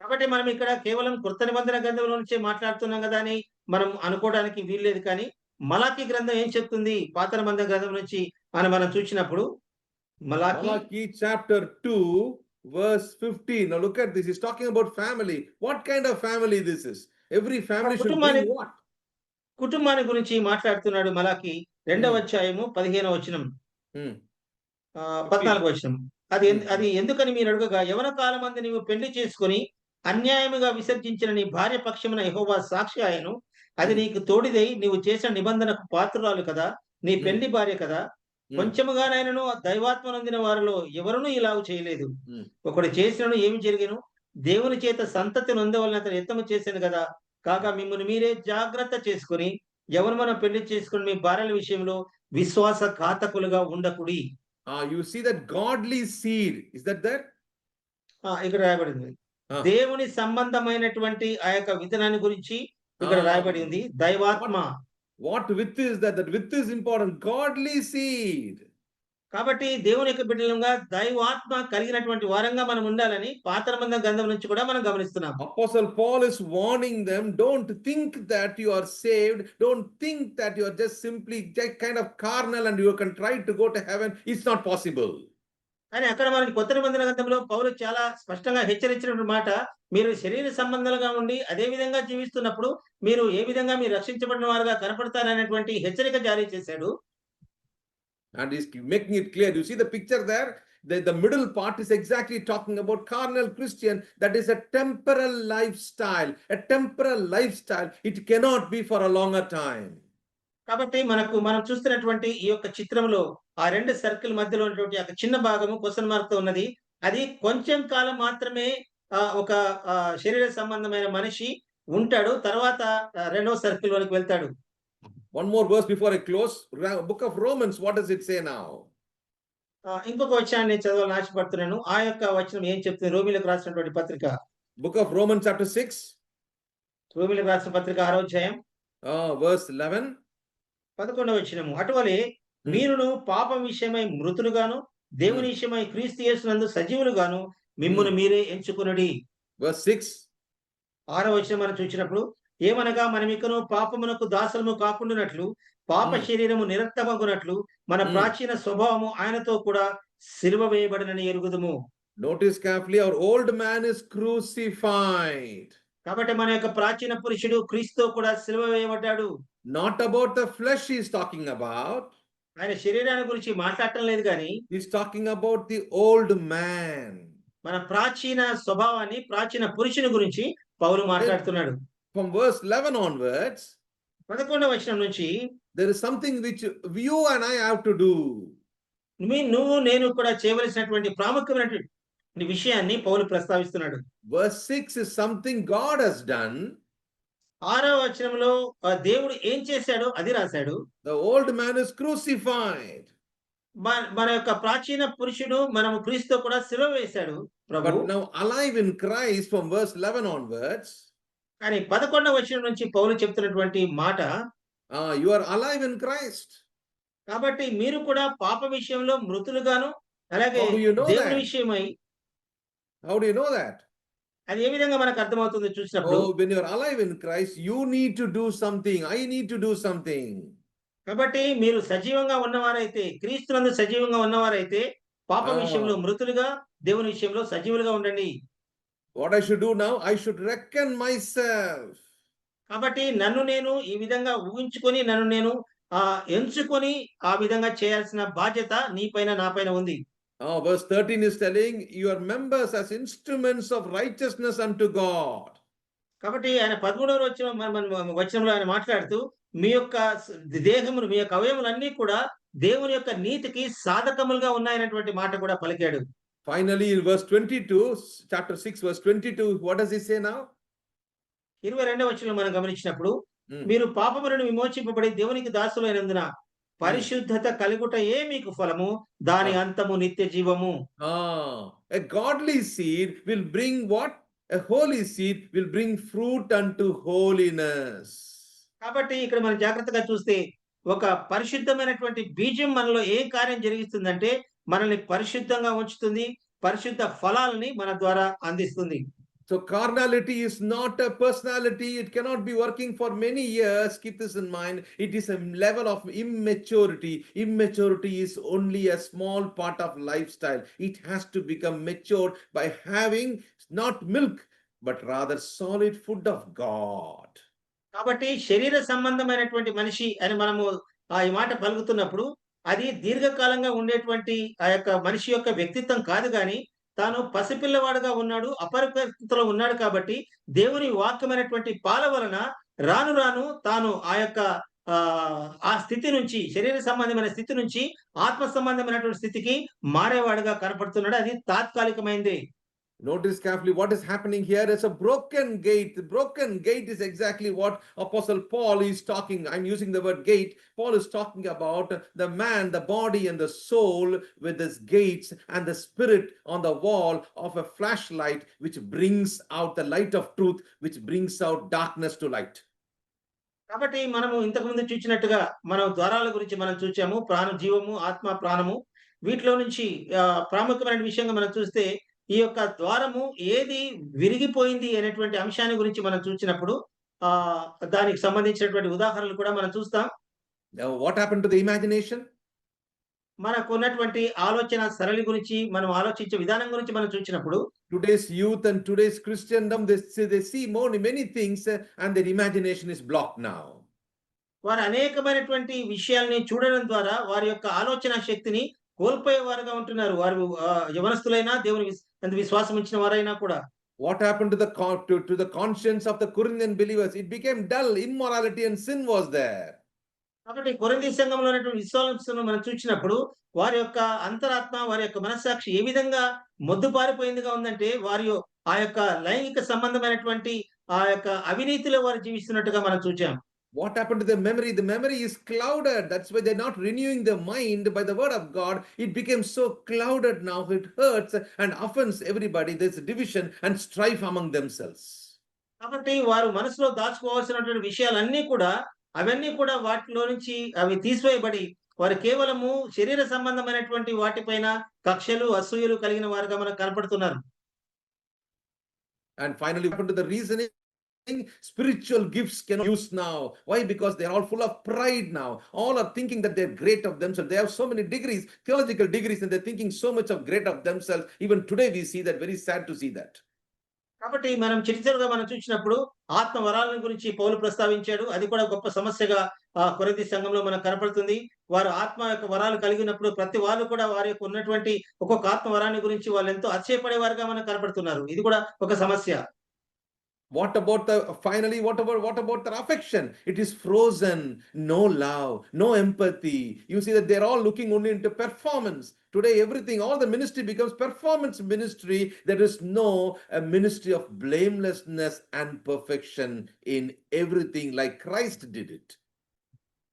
కాబట్టి మనం ఇక్కడ కేవలం కృత నిబంధన గ్రంథంలో నుంచే మాట్లాడుతున్నాం కదా అని మనం అనుకోవడానికి వీల్లేదు. కానీ మలాకీ గ్రంథం ఏం చెప్తుంది పాత నిబంధన గ్రంథం నుంచి అని మనం చూసినప్పుడు Malachi chapter 2 verse 15. Now look at this. He's talking about family. What kind of family this is? Every family should be what? కుటుంబాన్ని గురించి మాట్లాడుతున్నాడు. మలాకి 2వ అధ్యాయము 15వ వచనం 14వ వచనం. అది ఎందుకని మీరు అడుగగా, యవన కాలమందు నీవు పెళ్లి చేసుకొని అన్యాయముగా విసర్జించిన నీ భార్య పక్షమున యెహోవా సాక్షి ఆయను. అది నీకు తోడిదై నీవు చేసిన నిబంధనకు పాత్రురాలు కదా, నీ పెళ్లి భార్య కదా. కొంచెముగానైనను దైవాత్మ నొందిన వారిలో ఎవరునూ ఇలాగ చేయలేదు. ఒకడు చేసినను ఏమి జరిగెను? దేవుని చేత సంతతి నొందవలన అతను యత్నము చేశాను కదా. కాక మిమ్మల్ని మీరే జాగ్రత్త చేసుకుని యవ్వనమున పెళ్లి చేసుకుని మీ భార్యల విషయంలో విశ్వాస ఘాతకులుగా ఉండకుడి. You see that godly seed. Is that there? ఇక్కడ రాయబడింది. దేవుని సంబంధమైనటువంటి ఆ యొక్క విధానాన్ని గురించి ఇక్కడ రాయబడి ఉంది. దైవాత్మ. What with is that? That with is important. Godly seed. కాబట్టి దేవుని యొక్క బిడ్డలుగా దైవాత్మ కలిగినటువంటి వారంగా మనం ఉండాలని పాత నిబంధన గ్రంథం నుంచి కూడా మనం గమనిస్తున్నాం. Apostle Paul is warning them, don't think that you are saved. Don't think that you are just simply kind of carnal and you can try to go to heaven. It's not possible. కానీ అక్కడ మనకి కొత్త నిబంధన గ్రంథంలో పౌలు చాలా స్పష్టంగా హెచ్చరించినటువంటి మాట, మీరు శరీర సంబంధాలుగా ఉండి అదే విధంగా జీవిస్తున్నప్పుడు మీరు ఏ విధంగా మీరు రక్షించబడిన వారుగా కనపడతారనేటువంటి హెచ్చరిక జారీ చేశాడు. And he's making it clear. You see the picture there? The middle part is exactly talking about carnal Christian. That is a temporal lifestyle. A temporal lifestyle. It cannot be for a longer time. కాబట్టి మనం చూస్తున్నటువంటి ఈ యొక్క చిత్రంలో ఆ రెండు circle మధ్యలో ఉన్నటువంటి ఒక చిన్న భాగము క్వశ్చన్ మార్క్ తో ఉన్నది. అది కొంచెం కాలం మాత్రమే ఒక శరీర సంబంధమైన మనిషి ఉంటాడు. తర్వాత రెండో సర్కిల్ వరకు వెళ్తాడు. One more verse before I close. Book of Romans, what does it say now? ఇంకొక వచనాన్ని నేను చదవాలని ఆశపడుతున్నాను. ఆ యొక్క వచనం ఏం చెప్తుంది? రోమీలకు రాసినటువంటి పత్రిక Book of Romans chapter 6. రోమీలకు రాసిన పత్రిక 6వ అధ్యాయం verse 11. 11వ వచనము. అటువలే మీరును పాపం విషయమై మృతులుగాను దేవుని విషయమై క్రీస్తు యేసునందు సజీవులుగాను మిమ్మును మీరే ఎంచుకొనుడి. Verse 6. 6వ వచనం మనం చూసినప్పుడు, ఏమనగా మనమికను పాపమునకు దాసులము కాకుండానట్లు పాప Hmm. శరీరము నిరర్థమగునట్లు మన Hmm. ప్రాచీన స్వభావము ఆయనతో కూడా సిలువ వేయబడినని ఎరుగుదుము. Notice carefully, our old man is crucified. కాబట్టి మన యొక్క ప్రాచీన పురుషుడు క్రీస్తుతో కూడా సిలువ వేయబడ్డాడు. Not about the flesh he is talking about. ఆయన శరీరాన్ని గురించి మాట్లాడటం లేదు గాని He's talking about the old man. మన ప్రాచీన స్వభావాన్ని, ప్రాచీన పురుషుని గురించి పౌలు మాట్లాడుతున్నాడు. From verse 11 onwards, 11వ వచనం నుంచి there is something which you and I have to do. నువ్వు నేను కూడా చేయవలసినటువంటి ప్రాముఖ్యమైనటువంటి విషయాన్ని పౌలు ప్రస్తావిస్తున్నాడు. Verse 6 is something God has done. 6వ వచనంలో దేవుడు ఏం చేశాడో అది రాశాడు. The old man is crucified. మన యొక్క ప్రాచీన పురుషుడు మనము క్రీస్తుతో కూడా సిలువ వేశాడు ప్రభు. But now alive in Christ from verse 11 onwards. కానీ 11వ వచనం నుంచి పౌలు చెప్తున్నటువంటి మాట, You are alive in Christ. కాబట్టి మీరు కూడా పాప విషయంలో మృతులుగాను, అలాగే How do you know దేవుని that? విషయమై How do you know that? అది ఏ విధంగా మనకు అర్థమవుతుందో చూసినప్పుడు, When you are alive in Christ, you need to do something. I need to do something. కాబట్టి మీరు సజీవంగా ఉన్నవారైతే, క్రీస్తునందు సజీవంగా ఉన్నవారైతే పాప విషయంలో మృతులుగా, దేవుని విషయంలో సజీవులుగా ఉండండి. What I should do now? I should reckon myself. కాబట్టి నన్ను నేను ఈ విధంగా ఊహించుకొని, నన్ను నేను ఎంచుకొని ఆ విధంగా చేయాల్సిన బాధ్యత నీపైన నాపైన ఉంది. Verse 13 is telling you are members as instruments of righteousness unto God. కాబట్టి ఆయన 13వ వచనంలో ఆయన మాట్లాడుతూ మీ యొక్క దేహములు, మీ యొక్క అవయములన్నీ కూడా దేవుని యొక్క నీతికి సాధకములుగా ఉన్నాయనేటువంటి మాట కూడా పలికాడు. Finally, in verse 22, chapter 6, verse 22, what does he say now? 22వ వచనంలో మనం గమనించినప్పుడు, మీరు పాపము నుండి విమోచింపబడి దేవునికి దాసులైనందున పరిశుద్ధత కలుగుటయే మీకు ఫలము, దాని అంతము నిత్య జీవము. A godly seed will bring what? A holy seed will bring fruit unto holiness. కాబట్టి ఇక్కడ మనం జాగ్రత్తగా చూస్తే, ఒక పరిశుద్ధమైనటువంటి బీజం మనలో ఏ కార్యం జరిగిస్తుందంటే మనల్ని పరిశుద్ధంగా ఉంచుతుంది, పరిశుద్ధ ఫలాలని మన ద్వారా అందిస్తుంది. So carnality is not a personality. It cannot be working for many years. Keep this in mind. It is a level of immaturity. Immaturity is only a small part of lifestyle. It has to become matured by having not milk, but rather solid food of God. కాబట్టి శరీర సంబంధమైనటువంటి మనిషి అని మనము ఈ మాట పలుకుతున్నప్పుడు, అది దీర్ఘకాలంగా ఉండేటువంటి ఆ యొక్క మనిషి యొక్క వ్యక్తిత్వం కాదు గాని, తాను పసిపిల్లవాడుగా ఉన్నాడు, అపరిపక్వతలో ఉన్నాడు కాబట్టి దేవుని వాక్యమైనటువంటి పాల వలన రాను రాను తాను ఆ యొక్క ఆ స్థితి నుంచి, శరీర సంబంధమైన స్థితి నుంచి ఆత్మ సంబంధమైనటువంటి స్థితికి మారేవాడుగా కనపడుతున్నాడు. అది తాత్కాలికమైంది. Notice carefully what is happening here. It's a broken gate. The broken gate is exactly what Apostle Paul is talking. I'm using the word gate. Paul is talking about the man, the body and the soul with his gates, and the spirit on the wall of a flashlight which brings out the light of truth, which brings out darkness to light. కాబట్టి మనము ఇంతకు ముందు చూసినట్టుగా మనం ద్వారాల గురించి మనం చూచాము. జీవము, ఆత్మ, ప్రాణము, వీటిలో నుంచి ప్రాముఖ్యమైన విషయంగా మనం చూస్తే, ఈ యొక్క ద్వారము ఏది విరిగిపోయింది అనేటువంటి అంశాన్ని గురించి మనం చూసినప్పుడు దానికి సంబంధించినటువంటి ఉదాహరణలు కూడా మనం చూస్తాం. Now what happened to the imagination? మనకు ఉన్నటువంటి ఆలోచన సరళి గురించి, మనం ఆలోచించే విధానం గురించి మనం చూసినప్పుడు, Today's youth and today's Christendom, they see many things and their imagination is blocked now. వారు అనేకమైనటువంటి విషయాల్ని చూడడం ద్వారా వారి యొక్క ఆలోచన శక్తిని కోల్పోయేవారుగా ఉంటున్నారు. వారు యవనస్తులైనా, దేవుని విశ్వాసం ఉంచిన వారైనా కూడా. What happened to the conscience of the Corinthian believers? It became dull. Immorality and sin was there. కాబట్టి కొరింథీ సంఘంలో ఉన్నటువంటి విశ్వాసులను మనం చూసినప్పుడు, వారి యొక్క అంతరాత్మ, వారి యొక్క మనస్సాక్షి ఏ విధంగా మొద్దుపారిపోయిందిగా ఉందంటే, వారి ఆ యొక్క లైంగిక సంబంధమైనటువంటి ఆ యొక్క అవినీతిలో వారు జీవిస్తున్నట్టుగా మనం చూచాం. What happened to the memory? The memory is clouded. That's why they're not renewing their mind by the word of God. It became so clouded now. It hurts and offends everybody. There's a division and strife among themselves. కాబట్టి వారు మనసులో దాచుకోవాల్సినటువంటి విషయాలన్నీ కూడా, అవన్నీ కూడా వాటిలో నుంచి అవి తీసివేయబడి, వారు కేవలము శరీర సంబంధమైనటువంటి వాటిపైన కక్షలు, అసూయలు కలిగిన వారుగా మనకు కనపడుతున్నారు. And finally, what to the reasoning? Spiritual gifts cannot use now. Why? Because they're all full of pride now. All are thinking that they're great of themselves. They have so many degrees, theological degrees, and they're thinking so much of great of themselves. Even today we see that. Very sad to see that. కాబట్టి మనం చరిత్రగా మనం చూసినప్పుడు ఆత్మ వరాలను గురించి పౌలు ప్రస్తావించాడు. అది కూడా గొప్ప సమస్యగా కొరింథీ సంఘంలో మనకు కనపడుతుంది. వారు ఆత్మ యొక్క వరాలు కలిగి ఉన్నప్పుడు ప్రతి వాళ్ళు కూడా వారి యొక్క ఉన్నటువంటి ఒక్కొక్క ఆత్మ వరాన్ని గురించి వాళ్ళు ఎంతో అతిశయపడేవారుగా మనకు కనపడుతున్నారు. ఇది కూడా ఒక సమస్య. What about what about their affection? It is frozen, no love, no empathy. You see that they're all looking only into performance. Today, everything, all the ministry becomes performance ministry. There is no a ministry of blamelessness and perfection in everything like Christ did it.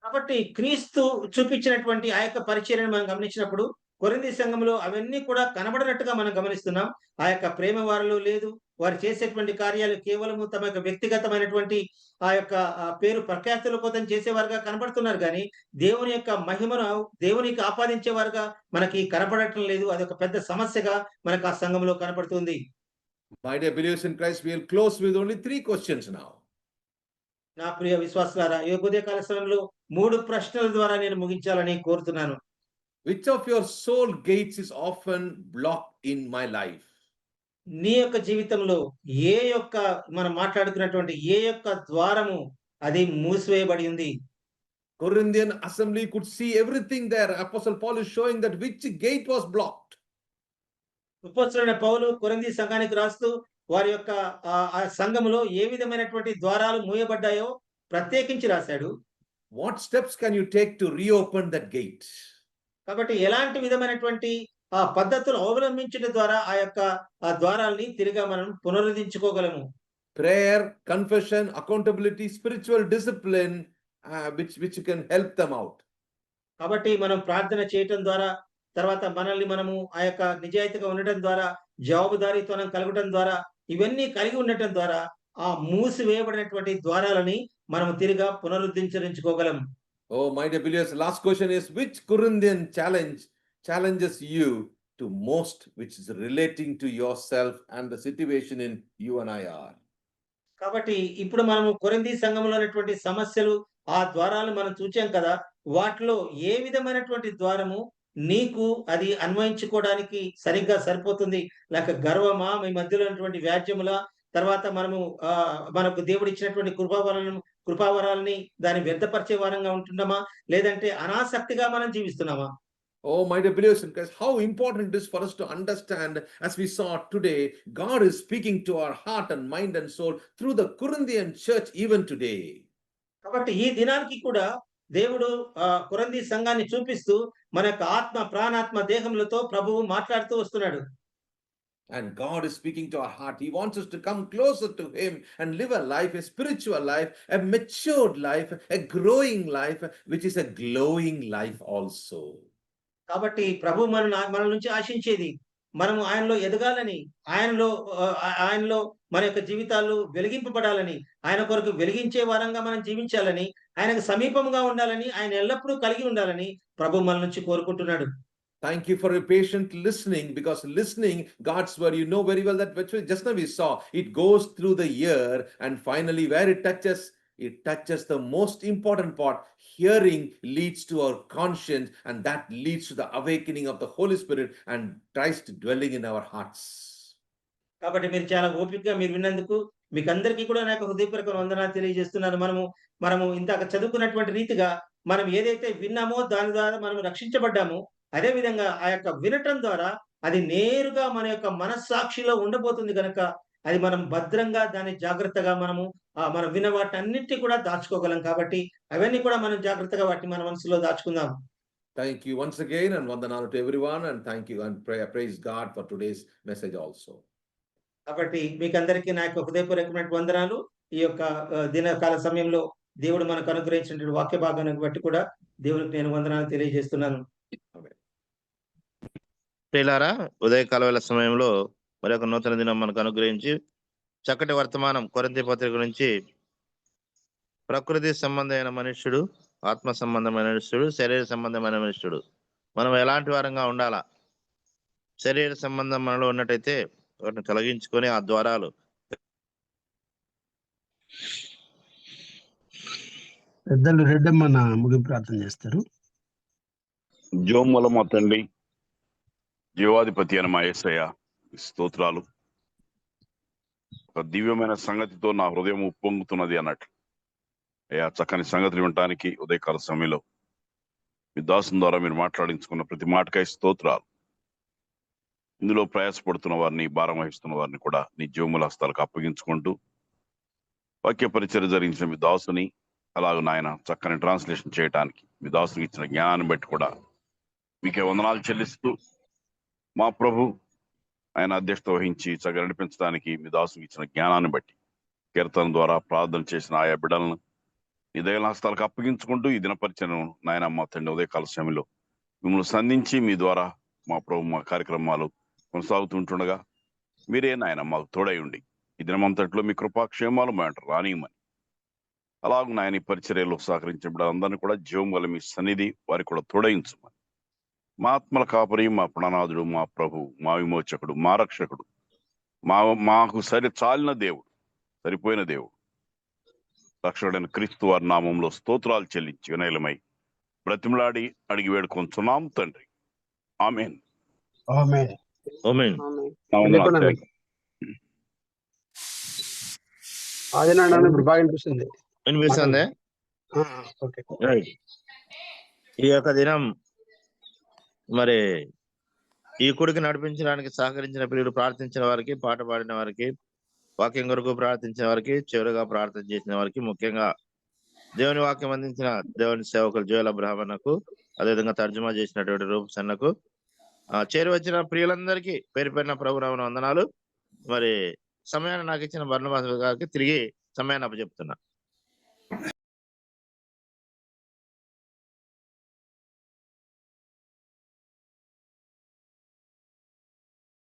కాబట్టి క్రీస్తు చూపించినటువంటి ఆ యొక్క పరిచర్యను మనం గమనించినప్పుడు కొరింథీ సంఘంలో అవన్నీ కూడా కనబడినట్టుగా మనం గమనిస్తున్నాం. ఆ యొక్క ప్రేమ వారిలో లేదు. వారు చేసేటువంటి కార్యాలు కేవలము తమ యొక్క వ్యక్తిగతమైనటువంటి ఆ యొక్క పేరు ప్రఖ్యాతుల కోసం చేసేవారుగా కనబడుతున్నారు కానీ దేవుని యొక్క మహిమను దేవునికి ఆపాదించేవారుగా మనకి కనపడటం లేదు. అది ఒక పెద్ద సమస్యగా మనకు ఆ సంఘంలో కనపడుతుంది. My dear believers in Christ, we will close with only 3 questions now. నా ప్రియ విశ్వాసులారా, ఈ ఉదయకాల సమయంలో 3 ప్రశ్నల ద్వారా నేను ముగించాలని కోరుతున్నాను. Which of your soul gates is often blocked in my life? నీ యొక్క జీవితంలో ఏ యొక్క మనం మాట్లాడుకున్నటువంటి ఏ యొక్క ద్వారము అది మూసివేయబడి ఉంది? Corinthian assembly could see everything there. Apostle Paul is showing that which gate was blocked. అపోస్తలుడైన పౌలు కొరింథీ సంఘానికి రాస్తూ వారి యొక్క ఆ సంఘములో ఏ విధమైనటువంటి ద్వారాలు మూయబడ్డాయో ప్రత్యేకించి రాశాడు. What steps can you take to reopen that gate? కాబట్టి ఎలాంటి విధమైనటువంటి పద్ధతులు అవలంబించడం ద్వారా ఆ యొక్క ద్వారాల్ని తిరిగా మనం పునరుద్ధరించుకోగలము? Prayer, confession, accountability, spiritual discipline, which can help them out. కాబట్టి మనం ప్రార్థన చేయటం ద్వారా, తర్వాత మనల్ని మనము ఆ యొక్క నిజాయితీగా ఉండటం ద్వారా, జవాబుదారీతనం కలగటం ద్వారా, ఇవన్నీ కలిగి ఉండటం ద్వారా ఆ మూసివేయబడినటువంటి ద్వారాలని మనం తిరిగా పునరుద్ధరించుకోగలం. Oh, my dear believers, last question is, which Corinthian challenges you to most, which is relating to yourself and the situation in you and I are? కాబట్టి ఇప్పుడు మనము కొరింథీ సంఘంలో ఉన్నటువంటి సమస్యలు, ఆ ద్వారాలు మనం చూచాం కదా. వాటిలో ఏ విధమైనటువంటి ద్వారము నీకు అది అన్వయించుకోవడానికి సరిగ్గా సరిపోతుంది? లేక గర్వమా, మీ మధ్యలో ఉన్నటువంటి వ్యాజ్యములా, తర్వాత మనము మనకు దేవుడు ఇచ్చినటువంటి కృపావరాలని దాన్ని వ్యర్థపరిచే వారంగా ఉంటున్నామా, లేదంటే అనాసక్తిగా మనం జీవిస్తున్నామా? Oh, my dear believers in Christ, how important it is for us to understand, as we saw today, God is speaking to our heart and mind and soul through the Corinthian church even today. కాబట్టి ఈ దినానికి కూడా దేవుడు కొరింథీ సంఘాన్ని చూపిస్తూ మన యొక్క ఆత్మ, ప్రాణాత్మ, దేహములతో ప్రభువు మాట్లాడుతూ వస్తున్నాడు. And God is speaking to our heart. He wants us to come closer to Him and live a life, a spiritual life, a matured life, a growing life, which is a glowing life also. కాబట్టి ప్రభు మన నుంచి ఆశించేది మనము ఆయనలో ఎదగాలని, ఆయనలో మన యొక్క జీవితాలు వెలిగింపబడాలని, ఆయన కొరకు వెలిగించే వారంగా మనం జీవించాలని, ఆయనకు సమీపంగా ఉండాలని, ఆయన ఎల్లప్పుడూ కలిగి ఉండాలని ప్రభు మన నుంచి కోరుకుంటున్నాడు. Thank you for your patient listening, because listening God's word, you know very well that just now we saw, it goes through the ear and finally where it touches the most important part. Hearing leads to our conscience, and that leads to the awakening of the Holy Spirit and Christ dwelling in our hearts. కాబట్టి మీరు చాలా ఓపికగా మీరు విన్నందుకు మీకు అందరికీ కూడా నాకు హృదయపూర్వక వందనాలు తెలియజేస్తున్నాను. మనము ఇందాక చదువుకున్నటువంటి రీతిగా మనం ఏదైతే విన్నామో దాని ద్వారా మనం రక్షించబడ్డాము. అదే విధంగా ఆ యొక్క వినటం ద్వారా అది నేరుగా మన యొక్క మనస్సాక్షిలో ఉండబోతుంది కనుక అది మనం భద్రంగా దాన్ని జాగ్రత్తగా మనం విన్న వాటన్నిటిని కూడా దాచుకోగలం. కాబట్టి అవన్నీ కూడా మనం జాగ్రత్తగా వాటిని మన మనసులో దాచుకుందాం. Thank you once again, and vandanalu to everyone, and thank you and praise God for today's message also. కాబట్టి మీకందరికీ నా యొక్క హృదయపూర్వకమైన వందనాలు. ఈ యొక్క దినకాల సమయంలో దేవుడు మనకు అనుగ్రహించినటువంటి వాక్య భాగాన్ని బట్టి కూడా దేవునికి నేను వందనాలు తెలియజేస్తున్నాను. ప్రియులారా, ఉదయకాల వేళ సమయంలో మరొక నూతన దినం మనకు అనుగ్రహించి చక్కటి వర్తమానం కొరింథీ పత్రిక నుంచి ప్రకృతి సంబంధమైన మనుష్యుడు, ఆత్మ సంబంధమైన మనుష్యుడు, శరీర సంబంధమైన మనుష్యుడు, మనం ఎలాంటి వారంగా ఉండాలా? శరీర సంబంధం మనలో ఉన్నట్టయితే వాటిని తొలగించుకొని ఆ ద్వారాలు పెద్దలు రెడ్డమ్మ నా ముగింపు ప్రార్థన చేస్తారు. జోముల మా తండ్రి, జీవాధిపతి అయిన మా యేసయ్య, స్తోత్రాలు. ఒక దివ్యమైన సంగతితో నా హృదయం ఉప్పొంగుతున్నది అన్నట్లు అయ్యా, చక్కని సంగతులు వినటానికి ఉదయకాల సమయంలో మీ దాసుని ద్వారా మీరు మాట్లాడించుకున్న ప్రతి మాటకై స్తోత్రాలు. ఇందులో ప్రయాసపడుతున్న వారిని, భారం వహిస్తున్న వారిని కూడా నీ జీవముల హస్తాలకు అప్పగించుకుంటూ వాక్య పరిచర్య జరిగించిన మీ దాసుని, అలాగే నాయన చక్కని ట్రాన్స్లేషన్ చేయడానికి మీ దాసునికి ఇచ్చిన జ్ఞానాన్ని బట్టి కూడా మీకే వందనాలు చెల్లిస్తూ, మా ప్రభు ఆయన అధ్యక్షత వహించి చక్కగా నడిపించడానికి మీ దాసుకి ఇచ్చిన జ్ఞానాన్ని బట్టి కీర్తన ద్వారా ప్రార్థన చేసిన ఆయా బిడ్డలను ఈ దైవ హస్తాలకు అప్పగించుకుంటూ ఈ దినపరిచయం నాయన మా తండ్రి ఉదయకాల సమయంలో మిమ్మల్ని సంధించి మీ ద్వారా మా ప్రభు మా కార్యక్రమాలు కొనసాగుతుంటుండగా మీరే నాయన మాకు తోడై ఉండి ఈ దినమంతట్లో మీ కృపాక్షేమాలు మా అంటారు రానియమని, అలాగే నాయన ఈ పరిచర్యలో సహకరించిన బిడ్డలందరినీ కూడా జీవం గల మీ సన్నిధి వారికి కూడా తోడయించమని, మా ఆత్మల కాపరి, మా ప్రాణనాథుడు, మా ప్రభు, మా విమోచకుడు, మా రక్షకుడు, మాకు చాలిన దేవుడు, సరిపోయిన దేవుడు, రక్షకుడైన క్రీస్తు వారి నామంలో స్తోత్రాలు చెల్లించి వినయలమై బ్రతిమలాడి అడిగి వేడుకొంచున్నాం తండ్రి. ఆమేన్. ఆమేన్. ఆమేన్. నా వందనాలు. అదే నాన్న ఇప్పుడు బాగా అనిపిస్తుంది. వినిపిస్తుంది. ఓకే. రైట్. ఈ యొక్క దినం మరి ఈ కొడుకు నడిపించడానికి సహకరించిన ప్రియులు, ప్రార్థించిన వారికి, పాట పాడిన వారికి, వాక్యం కొరకు ప్రార్థించిన వారికి, చివరిగా ప్రార్థన చేసిన వారికి, ముఖ్యంగా దేవుని వాక్యం అందించిన దేవుని సేవకులు జోయల బ్రాహ్మణకు, అదేవిధంగా తర్జుమా చేసినటువంటి రూపస్ అన్నకు, చేరి వచ్చిన ప్రియులందరికీ పేరు పేరున ప్రభునామమున వందనాలు. మరి సమయాన్ని నాకు ఇచ్చిన బర్నబాస్ గారికి తిరిగి సమయాన్ని అప్పచెప్తున్నా.